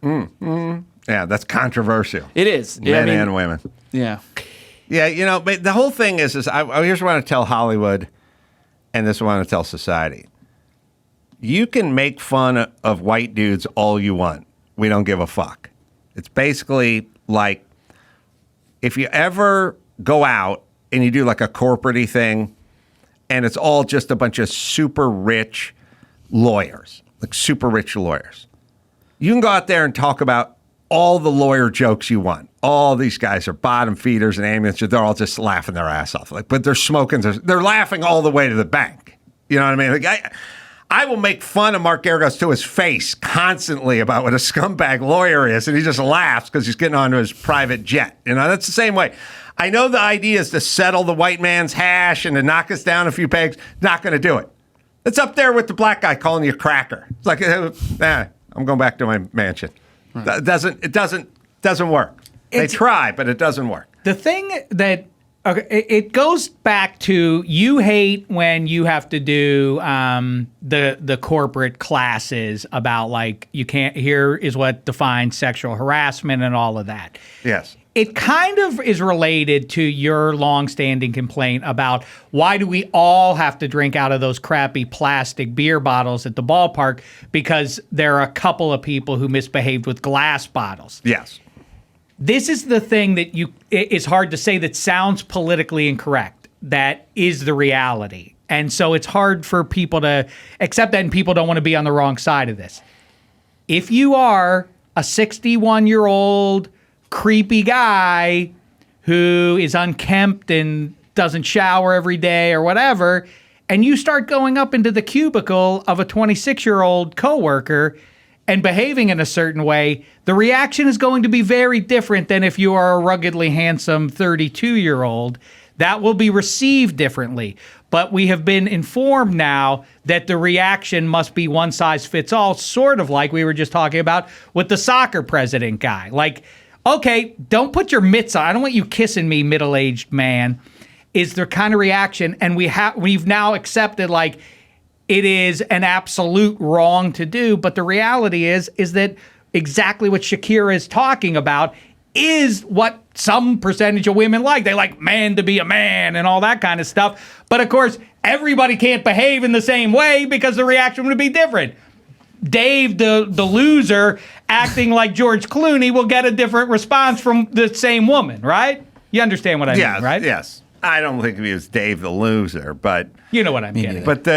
Yeah, that's controversial. It is. Men and women. Yeah. Yeah, but the whole thing is I here's what I want to tell Hollywood, and this is what I want to tell society. You can make fun of white dudes all you want. We don't give a fuck. It's basically like if you ever go out and you do like a corporate-y thing, and it's all just a bunch of super rich lawyers, like super rich lawyers. You can go out there and talk about all the lawyer jokes you want. All these guys are bottom feeders and ambulances. They're all just laughing their ass off. But they're smoking. They're laughing all the way to the bank. You know what I mean? Like I will make fun of Mark Geragos to his face constantly about what a scumbag lawyer is, and he just laughs because he's getting onto his private jet. You know, that's the same way. I know the idea is to settle the white man's hash and to knock us down a few pegs. Not going to do it. It's up there with the black guy calling you a cracker. It's like, I'm going back to my mansion. Right. It doesn't work. They try, but it doesn't work. The thing that it goes back to you hate when you have to do the corporate classes about like you can't. Here is what defines sexual harassment and all of that. Yes. It kind of is related to your longstanding complaint about why do we all have to drink out of those crappy plastic beer bottles at the ballpark because there are a couple of people who misbehaved with glass bottles. Yes. This is the thing that it's hard to say that sounds politically incorrect. That is the reality. And so it's hard for people to accept that, and people don't want to be on the wrong side of this. If you are a 61-year-old creepy guy who is unkempt and doesn't shower every day or whatever, and you start going up into the cubicle of a 26-year-old coworker and behaving in a certain way, the reaction is going to be very different than if you are a ruggedly handsome 32-year-old. That will be received differently. But we have been informed now that the reaction must be one size fits all, sort of like we were just talking about with the soccer president guy. Like, okay, don't put your mitts on. I don't want you kissing me, middle-aged man, is the kind of reaction. And we've now accepted, like, it is an absolute wrong to do. But the reality is that exactly what Shakira is talking about is what some percentage of women like. They like man to be a man and all that kind of stuff. But, of course, everybody can't behave in the same way because the reaction would be different. Dave, the loser, acting like George Clooney will get a different response from the same woman, right? You understand what I mean, right? Yes. I don't think he was Dave the loser, but... You know what I'm getting. But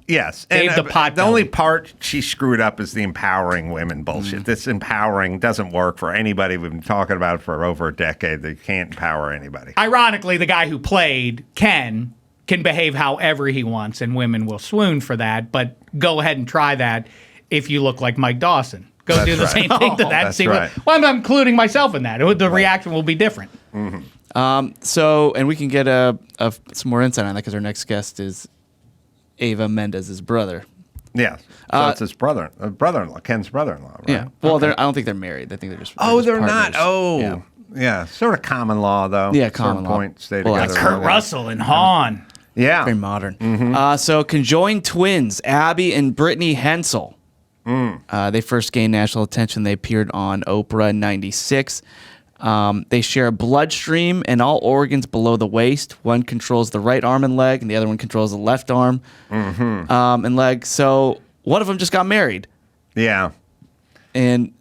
yes. Dave and, the pot the only part she screwed up is the empowering women bullshit. This empowering doesn't work for anybody. We've been talking about it for over a decade. They can't empower anybody. Ironically, the guy who played Ken can behave however he wants, and women will swoon for that, but go ahead and try that if you look like Mike Dawson. Go do the same thing to that. That's right. Well, I'm including myself in that. The reaction will be different. And we can get some more insight on that because our next guest is Eva Mendes' brother. Yeah. So it's his brother-in-law, Ken's brother-in-law, right? Yeah. Well, I don't think they're married. I think they're just they're not. partners. Oh. Yeah. Sort of common law, though. Yeah, common law. Point, stay Well, together. Kurt Russell and Han. Yeah. Very modern. So conjoined twins, Abby and Brittany Hensel. They first gained national attention. They appeared on Oprah in '96. They share a bloodstream and all organs below the waist. One controls the right arm and leg, and the other one controls the left arm and leg. So one of them just got married. Yeah. And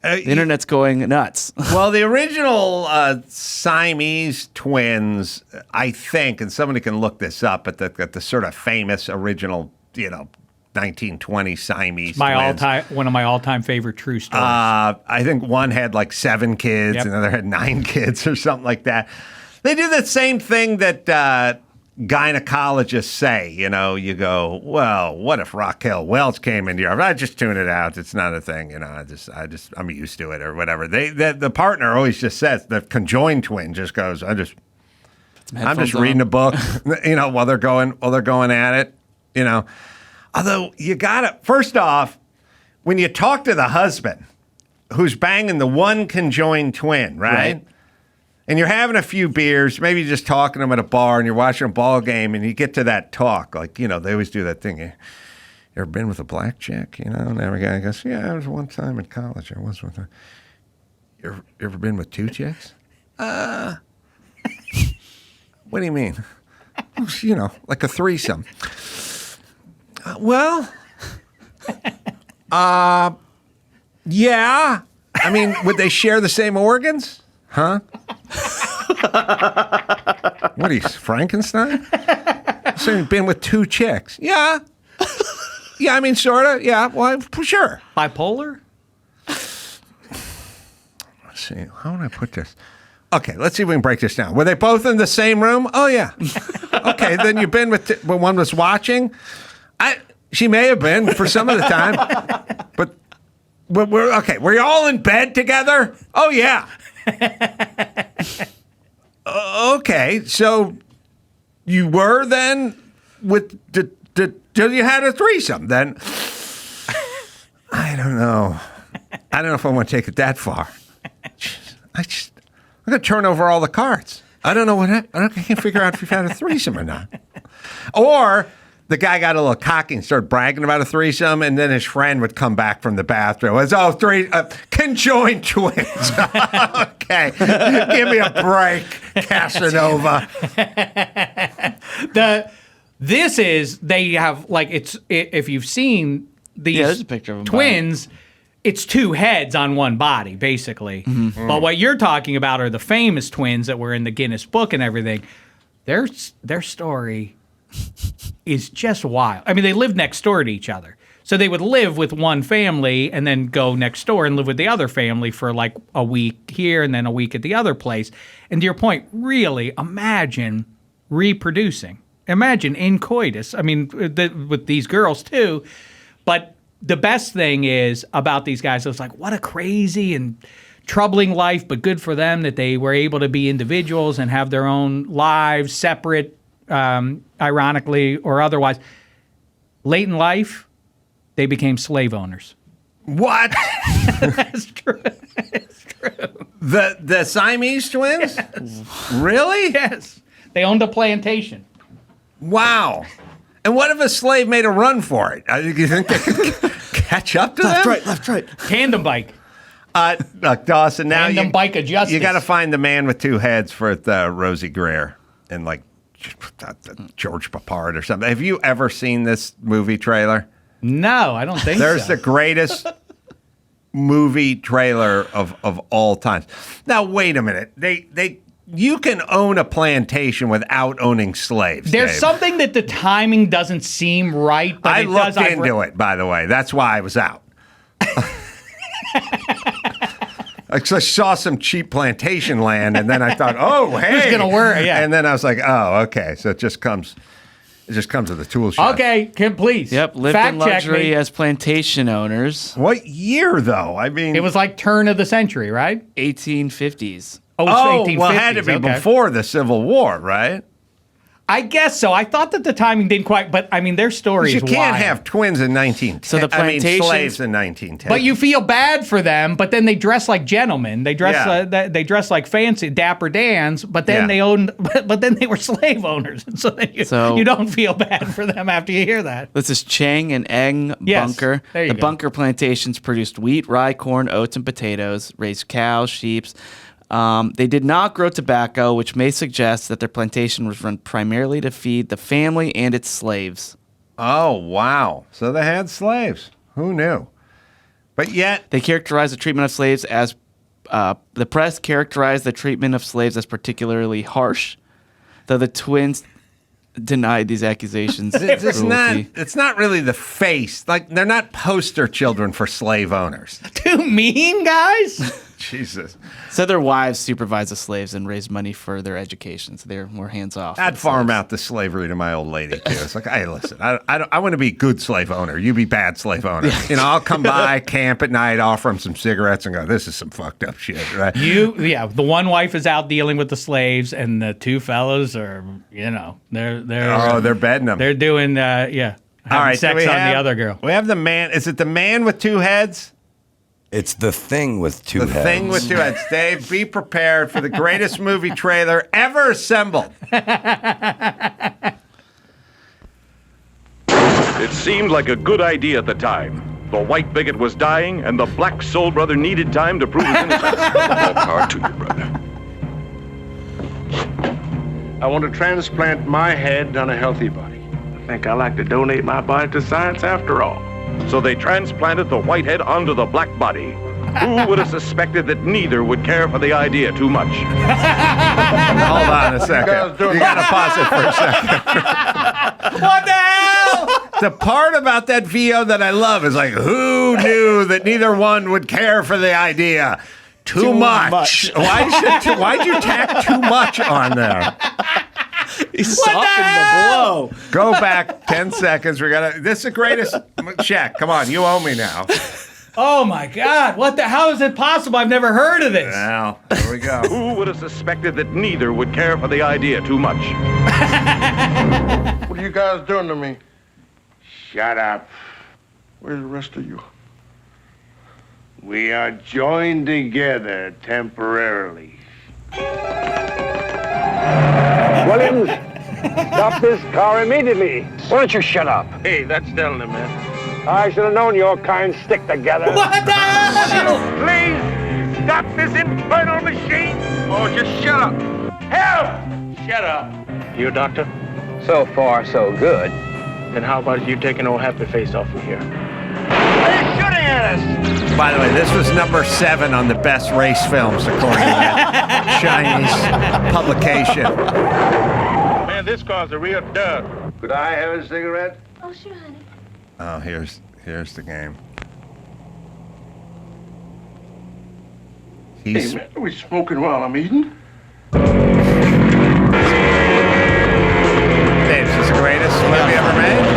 the internet's going nuts. Well, the original Siamese twins, I think, and somebody can look this up, but the sort of famous original, 1920 Siamese twins. One of my all-time favorite true stories. I think one had like 7 kids, Yep. and the other had 9 kids or something like that. They do the same thing that gynecologists say. You go, well, what if Raquel Welch came into your? I just tune it out. It's not a thing. I'm used to it or whatever. The partner always just says the conjoined twin just goes. I'm just reading a book. While they're going at it. Although you gotta, first off, when you talk to the husband, who's banging the one conjoined twin, right? And you're having a few beers, maybe just talking to them at a bar, and you're watching a ball game, and you get to that talk. Like, they always do that thing. You ever been with a black chick? And every guy goes, yeah, I was one time in college. I was with her. You ever been with two chicks? What do you mean? Like a threesome. Yeah. I mean, would they share the same organs? Huh? What are you, Frankenstein? So you've been with two chicks? Yeah. Yeah, I mean, sort of. Yeah, well, for sure. Bipolar? Let's see. How would I put this? Okay, let's see if we can break this down. Were they both in the same room? Oh, yeah. Okay, then you've been with when one was watching? She may have been for some of the time. But were you all in bed together? Oh, yeah. Okay, so you were then with you had a threesome then? I don't know. I don't know if I want to take it that far. I'm going to turn over all the cards. I don't know what I can't figure out if you've had a threesome or not. Or the guy got a little cocky and started bragging about a threesome, and then his friend would come back from the bathroom. It was, conjoined twins. Okay. Give me a break, Casanova. They have, like, if you've seen these there's a picture of them twins, it's two heads on one body, basically. Mm-hmm. But what you're talking about are the famous twins that were in the Guinness Book and everything. Their story is just wild. I mean, they lived next door to each other. So they would live with one family and then go next door and live with the other family for like a week here and then a week at the other place. And to your point, really imagine reproducing. Imagine in coitus. I mean, with these girls too. But the best thing is about these guys, it's like, what a crazy and troubling life, but good for them that they were able to be individuals and have their own lives separate, ironically or otherwise. Late in life, they became slave owners. What? That's true. It's true. The Siamese twins? Yes. Really? Yes. They owned a plantation. Wow. And what if a slave made a run for it? You think they could catch up to them? Left, right. Tandem bike. Look, Dawson, now Tandem bike of justice. You got to find the man with two heads for Rosie Greer and like George Papard or something. Have you ever seen this movie trailer? No, I don't think There's so. the greatest movie trailer of all time. Now, wait a minute. You can own a plantation without owning slaves. There's Dave. something that the timing doesn't seem right. But I looked into it, by the way. That's why I was out. I saw some cheap plantation land, and then I thought, oh, hey. It's going to work, yeah. And then I was like, oh, okay. So it just comes with the tool shop. Okay, please. Yep, lived fact in check luxury me. as plantation owners. What year, though? I mean, It was like turn of the century, right? 1850s. Oh, it's 1850s. Well, it had to be before the Civil War, right? I guess so. I thought that the timing didn't quite, but I mean, their story is You can't wild. have twins in 1910. So the plantations- slaves in 1910. But you feel bad for them, but then they dress like gentlemen. They dress they dress like fancy Dapper Dans, but then they owned but then they were slave owners. And so then you don't feel bad for them after you hear that. This is Chang and Eng Bunker. There you The go. Bunker plantations produced wheat, rye, corn, oats, and potatoes, raised cows, sheep. They did not grow tobacco, which may suggest that their plantation was run primarily to feed the family and its slaves. Oh, wow. So they had slaves. Who knew? But yet... They characterized the treatment of slaves as... the press characterized the treatment of slaves as particularly harsh, though the twins denied these accusations. It's not really the face. Like, they're not poster children for slave owners. Too mean, guys. Jesus. So their wives supervised the slaves and raised money for their education. So they're more hands off. I'd farm out the slavery to my old lady, too. It's like, hey, listen, I want to be good slave owner. You be bad slave owner. I'll come by, camp at night, offer them some cigarettes and go, this is some fucked up shit, right? The one wife is out dealing with the slaves, and the two fellows are, they're bedding them. They're doing, having All right, sex on the other girl. We have the man. Is it the man with two heads? It's The Thing with two heads. The Thing with two heads. Dave, be prepared for the greatest movie trailer ever assembled. It seemed like a good idea at the time. The white bigot was dying, and the black soul brother needed time to prove his innocence. More power to you, brother. I want to transplant my head on a healthy body. I think I like to donate my body to science after all. So they transplanted the white head onto the black body. Who would have suspected that neither would care for the idea too much? Hold on a second. You got to pause it for a second. What the hell? The part about that VO that I love is like, who knew that neither one would care for the idea? Too much. Why'd you tack too much on there? He softened the blow. Go back 10 seconds. This is the greatest. Shaq, come on. You owe me now. Oh my God! How is it possible? I've never heard of this. Well, here we go. Who would have suspected that neither would care for the idea too much? What are you guys doing to me? Shut up. Where's the rest of you? We are joined together temporarily. Williams, stop this car immediately. Why don't you shut up? Hey, that's telling him, man. I should have known your kind stick together. What the hell? Please, stop this infernal machine. Oh, just shut up. Help! Shut up. You a doctor? So far, so good. Then how about you taking old happy face off from here? They're shooting at us! By the way, this was number 7 on the best race films, according to that Chinese publication. Man, this car's a real dud. Could I have a cigarette? Oh, sure, honey. Oh, here's the game. Hey, man, are we smoking while I'm eating? Dave, this is the greatest movie ever made.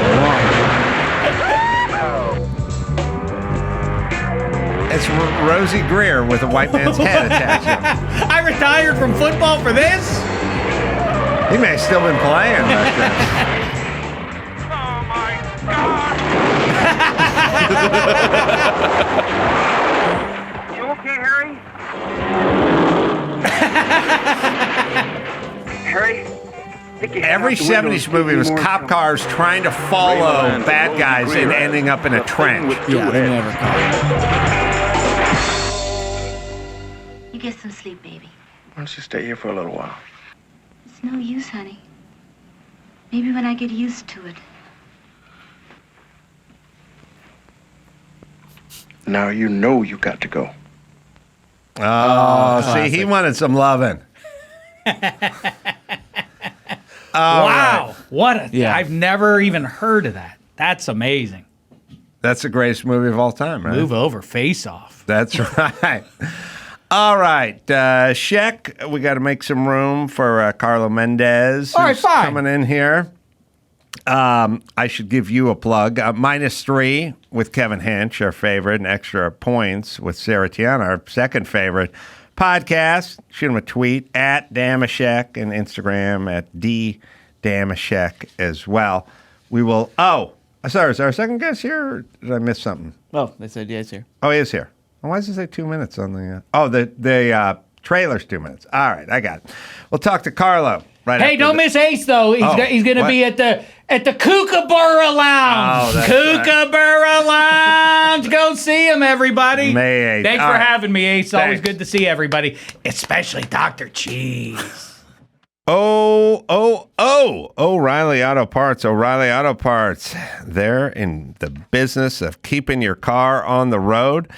It's Rosie Greer with a white man's head attached to him. I retired from football for this? He may have still been playing. Oh, my God! You okay, Harry? Harry? Every 70s movie was cop cars trying to follow bad guys and ending up in a trench. Yeah, they never caught. You get some sleep, baby. Why don't you stay here for a little while? It's no use, honey. Maybe when I get used to it. Now you know you got to go. Oh, see, he wanted some loving. Wow. What a... Yeah. I've never even heard of that. That's amazing. That's the greatest movie of all time, right? Move over. Face Off. That's right. All right. Shek, we got to make some room for Carlo Mendez. All right, who's fine. coming in here. I should give you a plug. -3 with Kevin Hench, our favorite, and Extra Points with Sarah Tiana, our second favorite podcast. Shoot him a tweet at Dameshek and Instagram at @DDameshek as well. We will. Oh, sorry. Is our second guest here? Or did I miss something? Oh, they said yes here. Oh, he is here. Well, why does it say 2 minutes on the? The trailer's 2 minutes. All right, I got it. We'll talk to Carlo. Right. Hey, don't miss Ace though. He's going to be at the Kookaburra Lounge. Oh, that's Kookaburra Lounge. Go see him, everybody. May 8th. Thanks All for right. having me, Ace. Always Thanks. good to see everybody, especially Dr. Cheese. O'Reilly Auto Parts. O'Reilly Auto Parts. They're in the business of keeping your car on the road.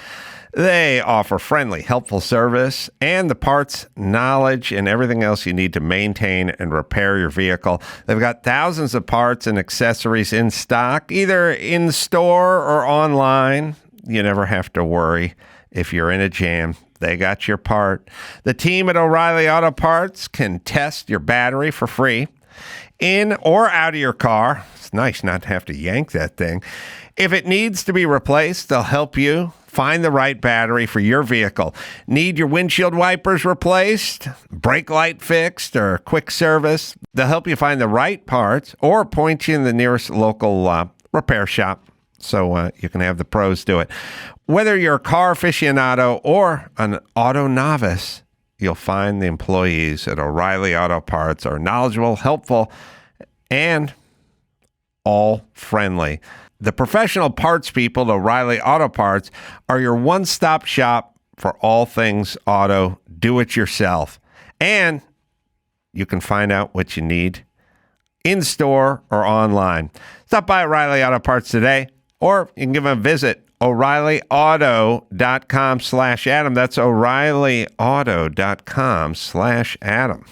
They offer friendly, helpful service and the parts, knowledge, and everything else you need to maintain and repair your vehicle. They've got thousands of parts and accessories in stock, either in store or online. You never have to worry if you're in a jam. They got your part. The team at O'Reilly Auto Parts can test your battery for free in or out of your car. It's nice not to have to yank that thing. If it needs to be replaced, they'll help you find the right battery for your vehicle. Need your windshield wipers replaced, brake light fixed, or quick service? They'll help you find the right parts or point you in the nearest local repair shop. So you can have the pros do it. Whether you're a car aficionado or an auto novice, you'll find the employees at O'Reilly Auto Parts are knowledgeable, helpful, and all friendly. The professional parts people at O'Reilly Auto Parts are your one-stop shop for all things auto, do-it-yourself. And you can find out what you need in-store or online. Stop by O'Reilly Auto Parts today, or you can give them a visit, O'ReillyAuto.com/Adam. That's O'ReillyAuto.com/Adam.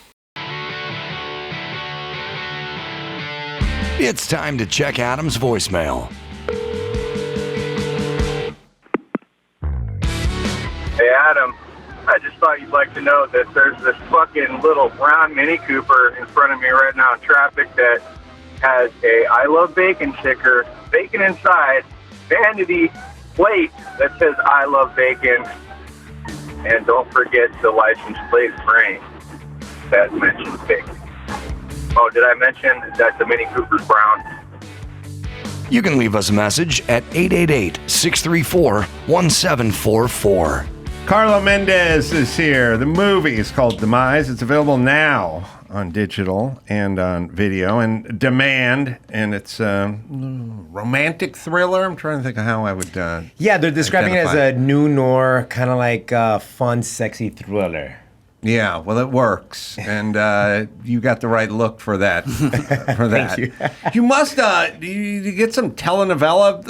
It's time to check Adam's voicemail. Hey, Adam, I just thought you'd like to know that there's this fucking little brown Mini Cooper in front of me right now in traffic that has a I Love Bacon sticker, bacon inside, vanity plate that says I Love Bacon, and don't forget the license plate frame that mentions bacon. Oh, did I mention that the Mini Cooper's brown? You can leave us a message at 888-634-1744. Carlo Mendez is here. The movie is called Demise. It's available now on digital and on video and demand, and it's a romantic thriller. I'm trying to think of how I would yeah, they're describing it as a new noir, kind of like a fun, sexy thriller. Yeah, well, it works, and you got the right look for that. Thank you. You must you get some telenovela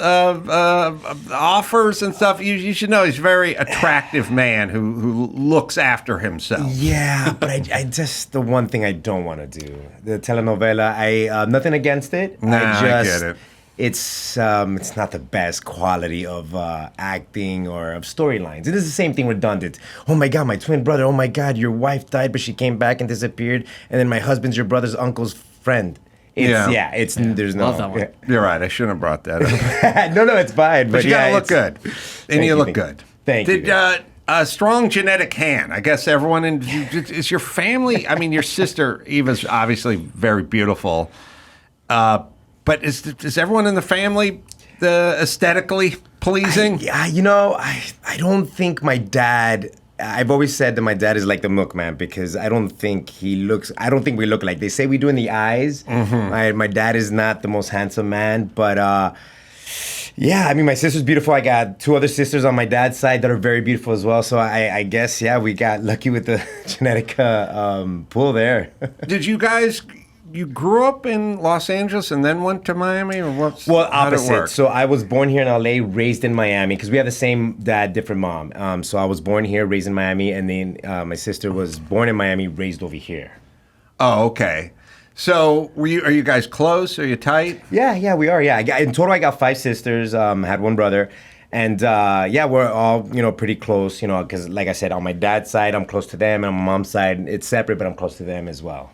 offers and stuff. You should know he's a very attractive man who looks after himself. Yeah, but I just the one thing I don't want to do, the telenovela. I nothing against it. Nah, I get it. It's not the best quality of acting or of storylines. It is the same thing redundant. Oh my God, my twin brother. Oh my God, your wife died, but she came back and disappeared. And then my husband's your brother's uncle's friend. There's no. Love that one. You're right. I shouldn't have brought that up. no, it's fine. But you gotta look good, and you look good. Thank you. A strong genetic hand. I guess everyone is your family. I mean, your sister Eva's obviously very beautiful. But is everyone in the family aesthetically pleasing? I don't think my dad. I've always said that my dad is like the milkman because I don't think we look like they say we do in the eyes. Mm-hmm. My dad is not the most handsome man, but yeah, I mean, my sister's beautiful. I got two other sisters on my dad's side that are very beautiful as well. So I guess, yeah, we got lucky with the genetic pool there. Did you guys? You grew up in Los Angeles and then went to Miami, or what? Well, opposite. So I was born here in LA, raised in Miami, because we have the same dad, different mom. So I was born here, raised in Miami, and then my sister was born in Miami, raised over here. Oh, okay. So are you guys close? Are you tight? Yeah, we are. Yeah, in total, I got 5 sisters. Had one brother. And we're all, pretty close, because like I said, on my dad's side, I'm close to them, and on my mom's side, it's separate, but I'm close to them as well.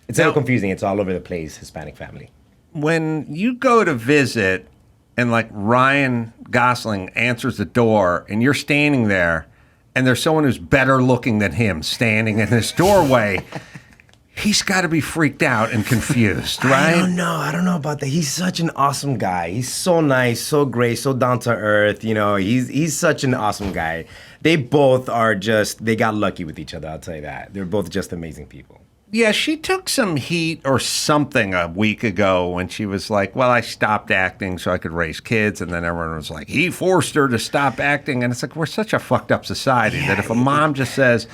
It's a little confusing. It's all over the place, Hispanic family. When you go to visit and like Ryan Gosling answers the door and you're standing there and there's someone who's better looking than him standing in this doorway, he's got to be freaked out and confused, right? I don't know about that. He's such an awesome guy. He's so nice, so great, so down to earth. He's such an awesome guy. They both are they got lucky with each other, I'll tell you that. They're both just amazing people. Yeah, she took some heat or something a week ago when she was like, well, I stopped acting so I could raise kids. And then everyone was like, he forced her to stop acting. And it's like, we're such a fucked up society that if a mom just says,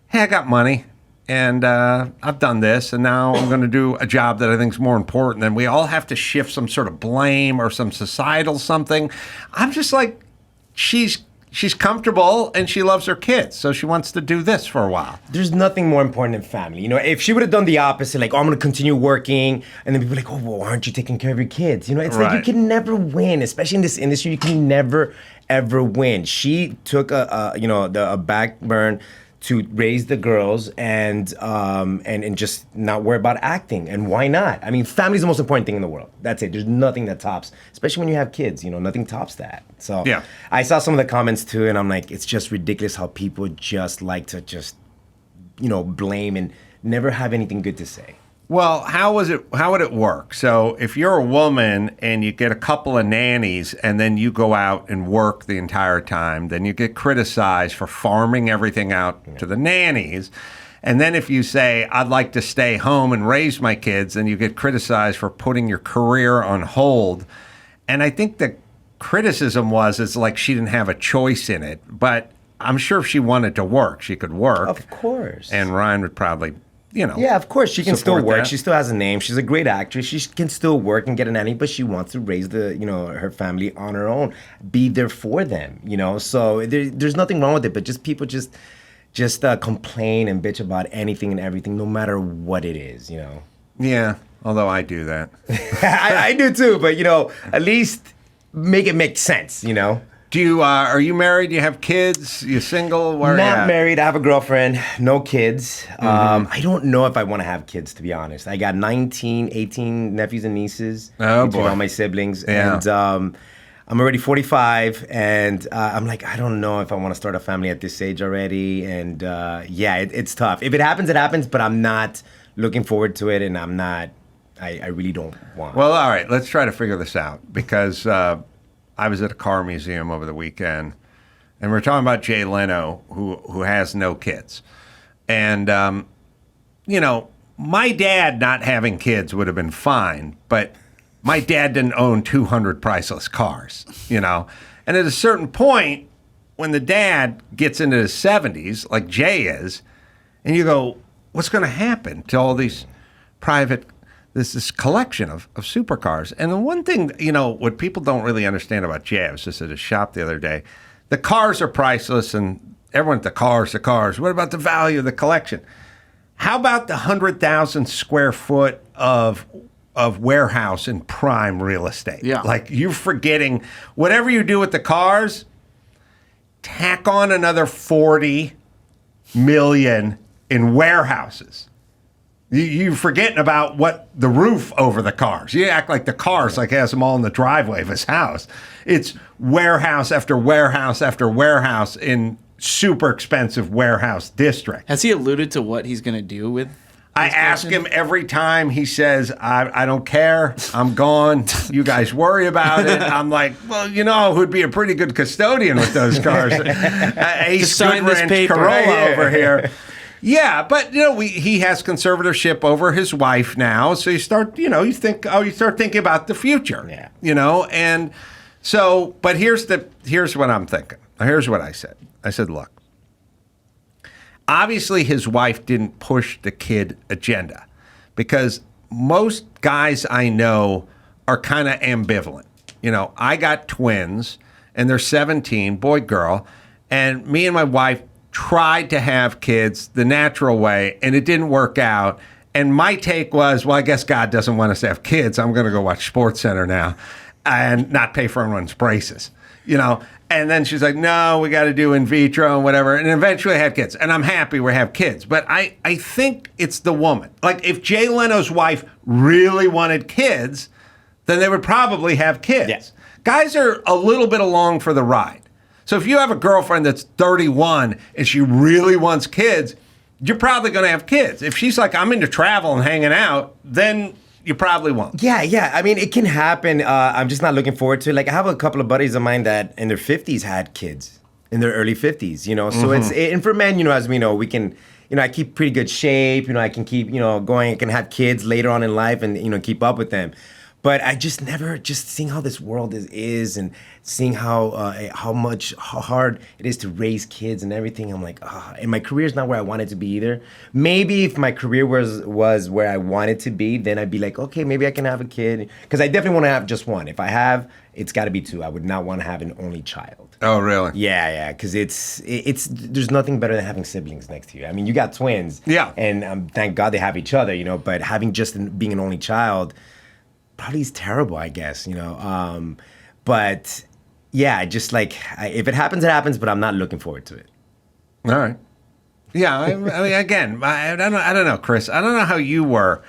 hey, I got money and I've done this and now I'm going to do a job that I think is more important, then we all have to shift some sort of blame or some societal something. I'm just like, she's comfortable and she loves her kids, so she wants to do this for a while. There's nothing more important than family. If she would have done the opposite, like, I'm going to continue working, and then people are like, oh, well, aren't you taking care of your kids? It's like you can never win, especially in this industry. You can never, ever win. She took a back burn to raise the girls and just not worry about acting. And why not? I mean, family's the most important thing in the world. That's it. There's nothing that tops, especially when you have kids, nothing tops that. So yeah. I saw some of the comments too, and I'm like, it's just ridiculous how people just like to blame and never have anything good to say. Well, how would it work? So if you're a woman and you get a couple of nannies and then you go out and work the entire time, then you get criticized for farming everything out to the nannies. And then if you say, I'd like to stay home and raise my kids, then you get criticized for putting your career on hold. And I think the criticism it's like she didn't have a choice in it. But I'm sure if she wanted to work, she could work. Of course. And Ryan would probably... Yeah, of course. She can still work. That. She still has a name. She's a great actress. She can still work and get a nanny, but she wants to raise her family on her own. Be there for them, So there's nothing wrong with it, but just people just complain and bitch about anything and everything, no matter what it is, Yeah, although I do that. I do too, but, at least make it make sense, Do you are you married? Do you have kids? You single? Where Not married. I have a girlfriend. No kids. I don't know if I want to have kids, to be honest. I got 18 nephews and nieces. Oh, between boy. all my siblings. Yeah. And I'm already 45, and I'm like, I don't know if I want to start a family at this age already. And it's tough. If it happens, it happens, but I'm not looking forward to it, and I really don't want. Well, all right. Let's try to figure this out, because I was at a car museum over the weekend, and we're talking about Jay Leno, who has no kids. And, my dad not having kids would have been fine, but my dad didn't own 200 priceless cars, And at a certain point, when the dad gets into his 70s, like Jay is, and you go, what's going to happen to all these private this collection of supercars? And the one thing, what people don't really understand about Jay, I was just at a shop the other day, the cars are priceless, and everyone, the cars. What about the value of the collection? How about the 100,000 square foot of warehouse in prime real estate? Yeah. Like, you're forgetting, whatever you do with the cars, tack on another 40 million in warehouses. You're forgetting about what the roof over the cars. You act like the cars has them all in the driveway of his house. It's warehouse after warehouse after warehouse in super expensive warehouse district. Has he alluded to what he's going to do with? I ask him every time. He says, I don't care. I'm gone. You guys worry about it. I'm like, well, who'd be a pretty good custodian with those cars? Ace sign this Goodwrench paper. Carolla over here. Yeah, but he has conservatorship over his wife now, so you start thinking about the future. Yeah. And so, but here's what I'm thinking. Here's what I said. I said, look, obviously his wife didn't push the kid agenda, because most guys I know are kind of ambivalent. I got twins, and they're 17, boy, girl, and me and my wife tried to have kids the natural way, and it didn't work out. And my take was, well, I guess God doesn't want us to have kids. I'm going to go watch SportsCenter now and not pay for everyone's braces, And then she's like, no, we got to do in vitro and whatever. And eventually I had kids, and I'm happy we have kids. But I think it's the woman. Like, if Jay Leno's wife really wanted kids, then they would probably have kids. Yeah. Guys are a little bit along for the ride. So if you have a girlfriend that's 31 and she really wants kids, you're probably going to have kids. If she's like, I'm into travel and hanging out, then you probably won't. Yeah. I mean, it can happen. I'm just not looking forward to it. Like, I have a couple of buddies of mine that in their 50s had kids, in their early 50s, So and for men, as we know, we can, I keep pretty good shape. I can keep, going. I can have kids later on in life and, keep up with them. But I just never, just seeing how this world is and seeing how hard it is to raise kids and everything, I'm like, and my career is not where I want it to be either. Maybe if my career was where I want it to be, then I'd be like, okay, maybe I can have a kid. Because I definitely want to have just one. If I have, it's got to be two. I would not want to have an only child. Oh, really? Yeah, because it's there's nothing better than having siblings next to you. I mean, you got twins. Yeah. And thank God they have each other, but having being an only child probably is terrible, I guess, but yeah, just like, if it happens, it happens, but I'm not looking forward to it. All right. Yeah, I mean, again, I don't know, Chris. I don't know how you were.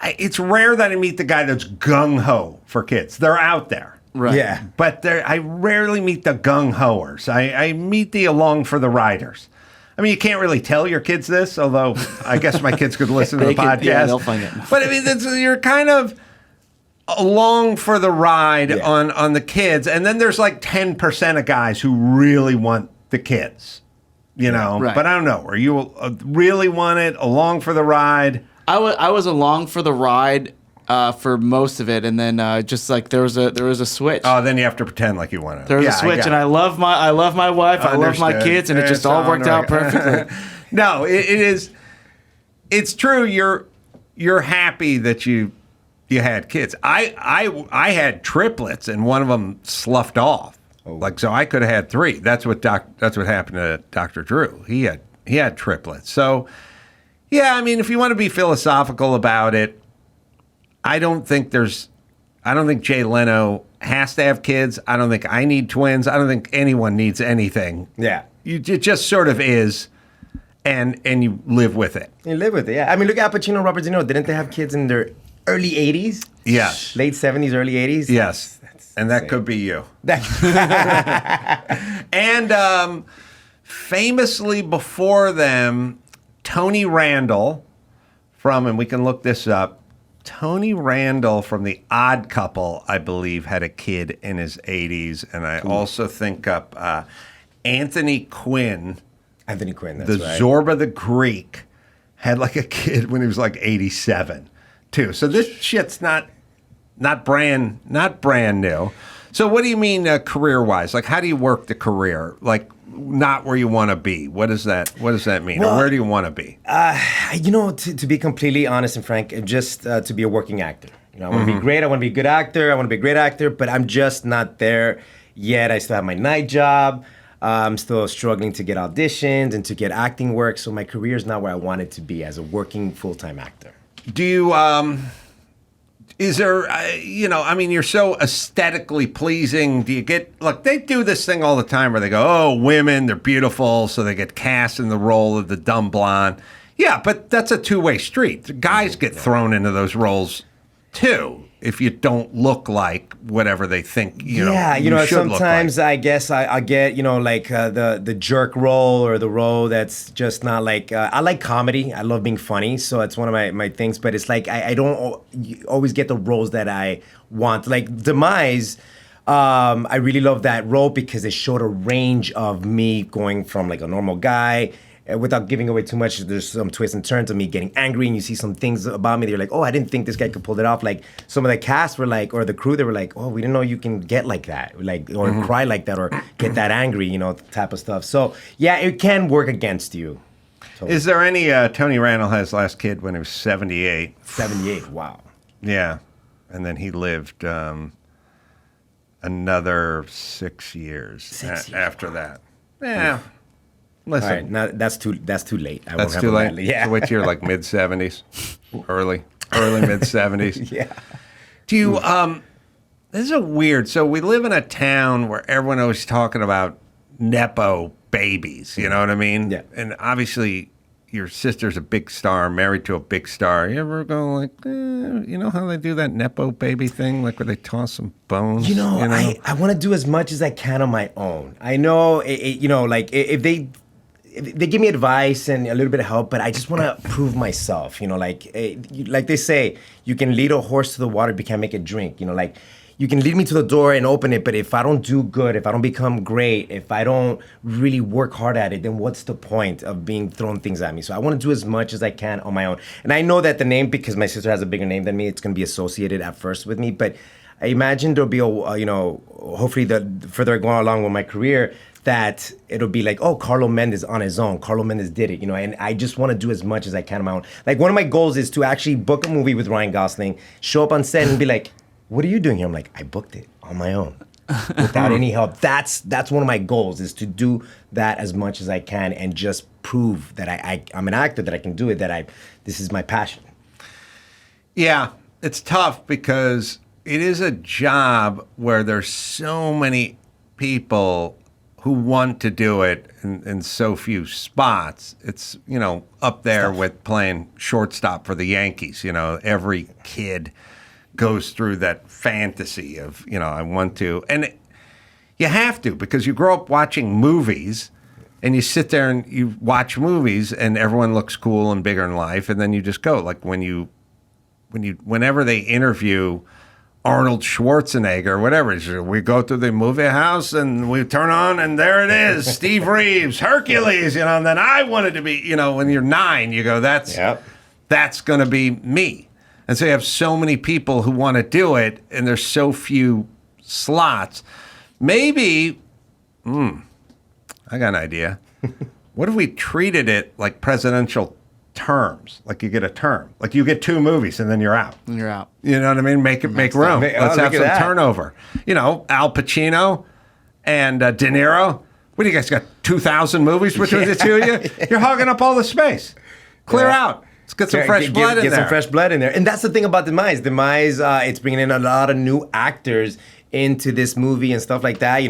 It's rare that I meet the guy that's gung-ho for kids. They're out there. Right. Yeah. But I rarely meet the gung-hoers. I meet the along for the riders. I mean, you can't really tell your kids this, although I guess my kids could listen to the podcast. Yeah, they'll find it. But I mean, you're kind of along for the ride on the kids, and then there's like 10% of guys who really want the kids, you know. Right. But I don't know. Are you really want it, along for the ride? I was along for the ride for most of it, and then just like there was a switch. Oh, then you have to pretend like you want it. There was a switch, and I love my wife, I love my Understood. kids, and it just all worked out perfectly. No, it is. It's true. You're happy that you had kids. I had triplets, and one of them sloughed off. Like, so I could have had 3. That's what happened to Dr. Drew. He had triplets. So yeah, I mean, if you want to be philosophical about it, I don't think Jay Leno has to have kids. I don't think I need twins. I don't think anyone needs anything. Yeah. It just sort of is, and you live with it. You live with it, yeah. I mean, look at Al Pacino and Robert De Niro. Didn't they have kids in their early 80s? Yes. Late 70s, early 80s? Yes. And that could be you. And famously before them, Tony Randall and we can look this up, Tony Randall from The Odd Couple, I believe, had a kid in his 80s. And I also think up Anthony Quinn. Anthony Quinn, that's the right. Zorba the Greek had like a kid when he was like 87 too. So this shit's not brand new. So what do you mean career-wise? Like, how do you work the career? Like, not where you want to be. What does that mean? Well, or where do you want to be? To be completely honest and frank, just to be a working actor. I want to be great. I want to be a good actor. I want to be a great actor, but I'm just not there yet. I still have my night job. I'm still struggling to get auditions and to get acting work. So my career is not where I want it to be as a working full-time actor. Do you, is there, I mean, you're so aesthetically pleasing. Do you get, look, they do this thing all the time where they go, oh, women, they're beautiful, so they get cast in the role of the dumb blonde. Yeah, but that's a two-way street. The guys get thrown into those roles, too, if you don't look like whatever they think, you should sometimes look like. I guess I get, like the jerk role or the role that's just not like, I like comedy. I love being funny. So it's one of my things, but it's like, I don't always get the roles that I want. Like Demise, I really love that role because it showed a range of me going from like a normal guy. Without giving away too much, there's some twists and turns of me getting angry, and you see some things about me that you're like, oh, I didn't think this guy could pull it off. Like some of the cast were like, or the crew, they were like, oh, we didn't know you can get like that, like, or cry like that, or get that angry, type of stuff. So yeah, it can work against you. So, Is there any, Tony Randall had his last kid when he was 78. 78, wow. Yeah. And then he lived another 6 years, after that. Yeah. Listen. All right, now that's too late. That's too late? Yeah. So wait till you're like mid-70s? Early mid-70s? Yeah. Do you, this is a weird, so we live in a town where everyone always talking about Nepo babies, you know what I mean? Yeah. And obviously your sister's a big star, married to a big star. You ever go like, you know how they do that Nepo baby thing, like where they toss some bones? I want to do as much as I can on my own. I know, if they give me advice and a little bit of help, but I just want to prove myself. Like they say, you can lead a horse to the water, but you can't make it drink. Like you can lead me to the door and open it, but if I don't do good, if I don't become great, if I don't really work hard at it, then what's the point of being thrown things at me? So I want to do as much as I can on my own. And I know that the name, because my sister has a bigger name than me, it's going to be associated at first with me, but I imagine there'll be hopefully the further I go along with my career, that it'll be like, oh, Carlo Mendez on his own. Carlo Mendez did it, and I just want to do as much as I can on my own. Like, one of my goals is to actually book a movie with Ryan Gosling, show up on set and be like, what are you doing here? I'm like, I booked it on my own without any help. That's one of my goals, is to do that as much as I can and just prove that I'm an actor, that I can do it, that this is my passion. Yeah, it's tough because it is a job where there's so many people who want to do it in so few spots. It's, up there with playing shortstop for the Yankees. Every kid goes through that fantasy of, I want to. And you have to, because you grow up watching movies and you sit there and you watch movies, and everyone looks cool and bigger in life, and then you just go. Like whenever they interview Arnold Schwarzenegger or whatever, we go to the movie house and we turn on, and there it is, Steve Reeves, Hercules, and then I wanted to be, when you're 9, you go, that's going to be me. And so you have so many people who want to do it, and there's so few slots. Maybe, I got an idea. What if we treated it like presidential terms? Like you get a term. Like you get 2 movies and then you're out. And you're out. You know what I mean? Make room. Let's have some turnover. Al Pacino and De Niro. What do you guys got? 2,000 movies between the two of you? You're hogging up all the space. Clear out. Let's get some fresh blood in there. Get some fresh blood in there. And that's the thing about Demise. Demise, it's bringing in a lot of new actors into this movie and stuff like that.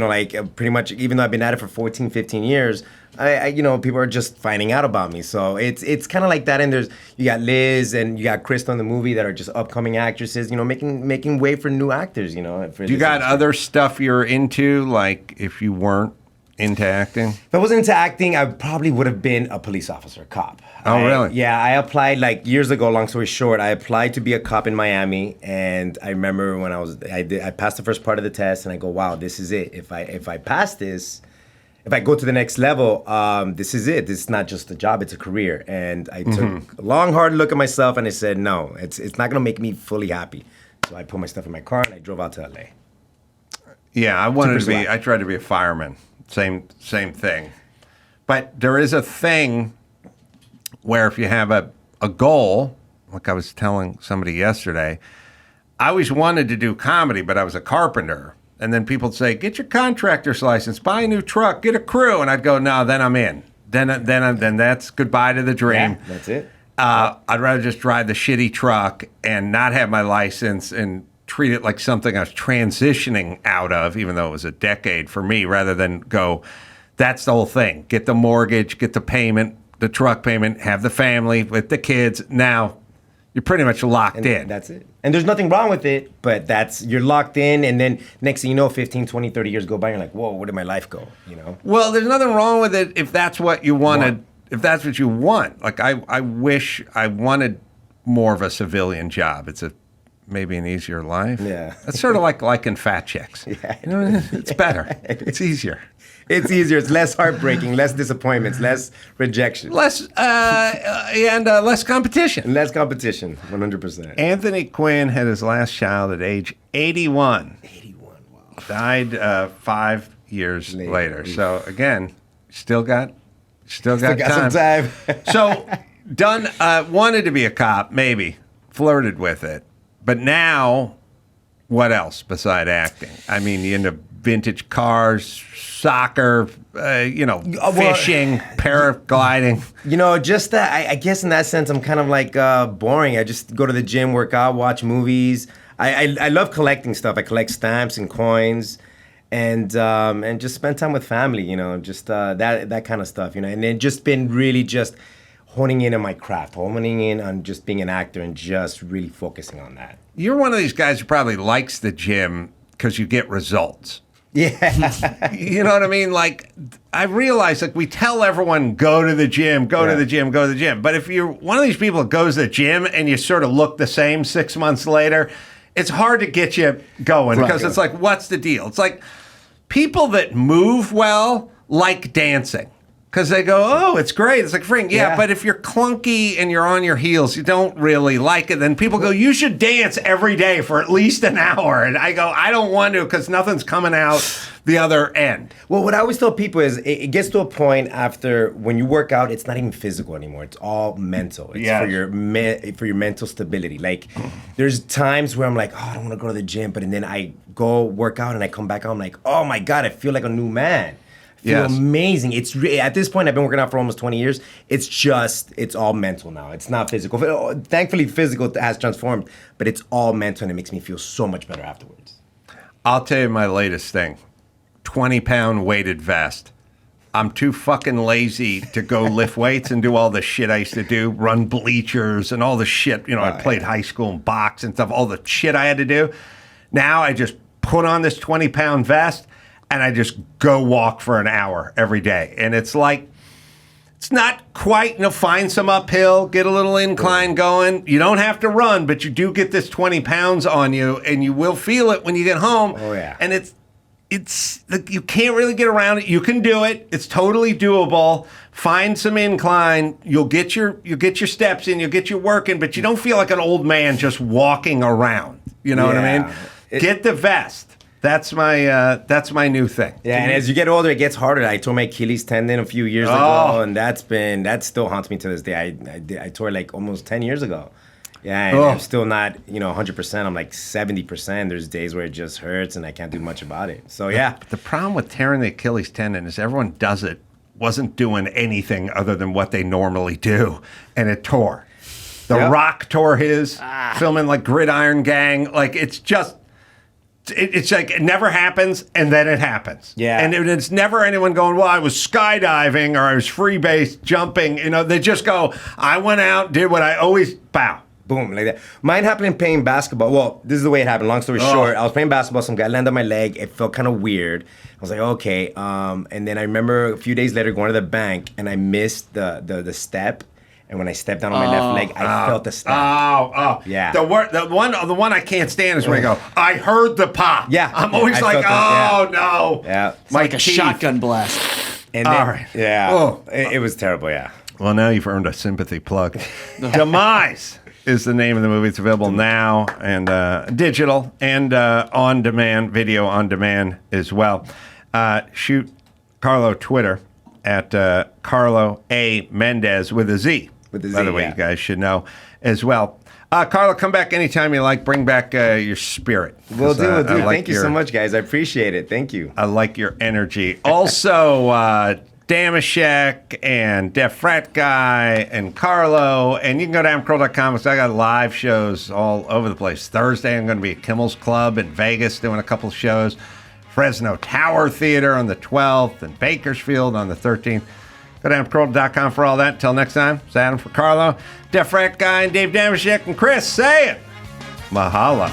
Pretty much, even though I've been at it for 14, 15 years, I people are just finding out about me. So it's kind of like that. And you got Liz and you got Krista in the movie that are just upcoming actresses, making way for new actors, Do you got other stuff you're into, like if you weren't into acting? If I wasn't into acting, I probably would have been a police officer, a cop. Oh, really? Yeah, I applied years ago, long story short, I applied to be a cop in Miami, and I remember when I passed the first part of the test, and I go, wow, this is it. If I pass this, if I go to the next level, this is it. This is not just a job, it's a career. And I took a long, hard look at myself, and I said, no, it's not going to make me fully happy. So I put my stuff in my car, and I drove out to LA. Yeah, I tried to be a fireman. Same thing. But there is a thing where if you have a goal, like I was telling somebody yesterday, I always wanted to do comedy, but I was a carpenter. And then people would say, get your contractor's license, buy a new truck, get a crew. And I'd go, no, then I'm in. Then that's goodbye to the dream. Yeah, that's it. I'd rather just drive the shitty truck and not have my license and treat it like something I was transitioning out of, even though it was a decade for me, rather than go, that's the whole thing. Get the mortgage, get the payment, the truck payment, have the family with the kids. Now you're pretty much locked in. That's it. And there's nothing wrong with it, but you're locked in. And then next thing you know, 15, 20, 30 years go by, and you're like, whoa, where did my life go? Well, there's nothing wrong with it if that's what you wanted. If that's what you want. Like I wish I wanted more of a civilian job. It's maybe an easier life. Yeah. It's sort of like liking fat chicks. Yeah. It's better. It's easier. It's easier. It's less heartbreaking, less disappointments, less rejection. Less competition. Less competition, 100%. Anthony Quinn had his last child at age 81. 81, wow. Died 5 years later. So again, still got time. Some time. So done. Wanted to be a cop, maybe. Flirted with it. But now, what else beside acting? I mean, you into vintage cars, soccer, fishing, paragliding. Just that. I guess in that sense, I'm kind of like boring. I just go to the gym, work out, watch movies. I love collecting stuff. I collect stamps and coins, and just spend time with family. Just that kind of stuff. And then just been really just honing in on my craft, honing in on just being an actor and just really focusing on that. You're one of these guys who probably likes the gym because you get results. Yeah. You know what I mean? Like, I realize, we tell everyone, go to the gym, go to the gym, go to the gym. But if you're one of these people that goes to the gym and you sort of look the same 6 months later, it's hard to get you going because it's like, what's the deal? It's like people that move well like dancing. Because they go, oh, it's great. It's like, Frank, yeah, but if you're clunky and you're on your heels, you don't really like it. Then people go, you should dance every day for at least an hour. And I go, I don't want to because nothing's coming out the other end. Well, what I always tell people is it gets to a point after when you work out, it's not even physical anymore. It's all mental. It's for your mental stability. Like, there's times where I'm like, oh, I don't want to go to the gym. But and then I go work out and I come back out. I'm like, oh, my God, I feel like a new man. Feel amazing. It's at this point, I've been working out for almost 20 years. It's all mental now. It's not physical. Thankfully, physical has transformed, but it's all mental, and it makes me feel so much better afterwards. I'll tell you my latest thing. 20-pound weighted vest. I'm too fucking lazy to go lift weights and do all the shit I used to do, run bleachers and all the shit. I played high school and box and stuff, all the shit I had to do. Now I just put on this 20-pound vest. and I just go walk for an hour every day. And it's like, it's not quite, find some uphill, get a little incline going. You don't have to run, but you do get this 20 pounds on you, and you will feel it when you get home. Oh, yeah. And it's you can't really get around it. You can do it. It's totally doable. Find some incline. You'll get your steps in. You'll get your work in, but you don't feel like an old man just walking around. You know what I mean? Get the vest. That's my new thing. Yeah, and as you get older, it gets harder. I tore my Achilles tendon a few years ago, and that still haunts me to this day. I tore it like almost 10 years ago. Yeah, and I'm still not 100%. I'm like 70%. There's days where it just hurts, and I can't do much about it. So yeah. The problem with tearing the Achilles tendon is everyone does it wasn't doing anything other than what they normally do, and it tore. The Rock tore his, filming like Gridiron Gang. Like it's just. It's like it never happens, and then it happens. Yeah. And it's never anyone going, well, I was skydiving or I was free-base jumping. They just go, I went out, did what I always, bow. Boom, like that. Mine happened in playing basketball. Well, this is the way it happened. Long story short, I was playing basketball. Some guy landed on my leg. It felt kind of weird. I was like, okay. And then I remember a few days later going to the bank, and I missed the step. And when I stepped down on my left leg, I felt the step. Yeah. The one I can't stand is when I go, I heard the pop. Yeah. I'm always like, no. Yeah. It's like a shotgun blast. And All then, right. Yeah. It was terrible, yeah. Well, now you've earned a sympathy plug. Demise is the name of the movie. It's available now and digital and on demand, video on demand as well. Shoot Carlo Twitter at Carlo A. Mendez with a Z. With a Z, by the way, you guys should know as well. Carlo, come back anytime you like. Bring back your spirit. Will do. Thank you so much, guys. I appreciate it. Thank you. I like your energy. Also, Dameshek and Deaf Frat Guy and Carlo. And you can go to amcurl.com. So I got live shows all over the place. Thursday, I'm going to be at Kimmel's Club in Vegas doing a couple of shows. Fresno Tower Theater on the 12th and Bakersfield on the 13th. Go to amcurl.com for all that. Until next time, it's Adam for Carlo, Deaf Frat Guy, and Dave Dameshek, and Chris saying mahalo.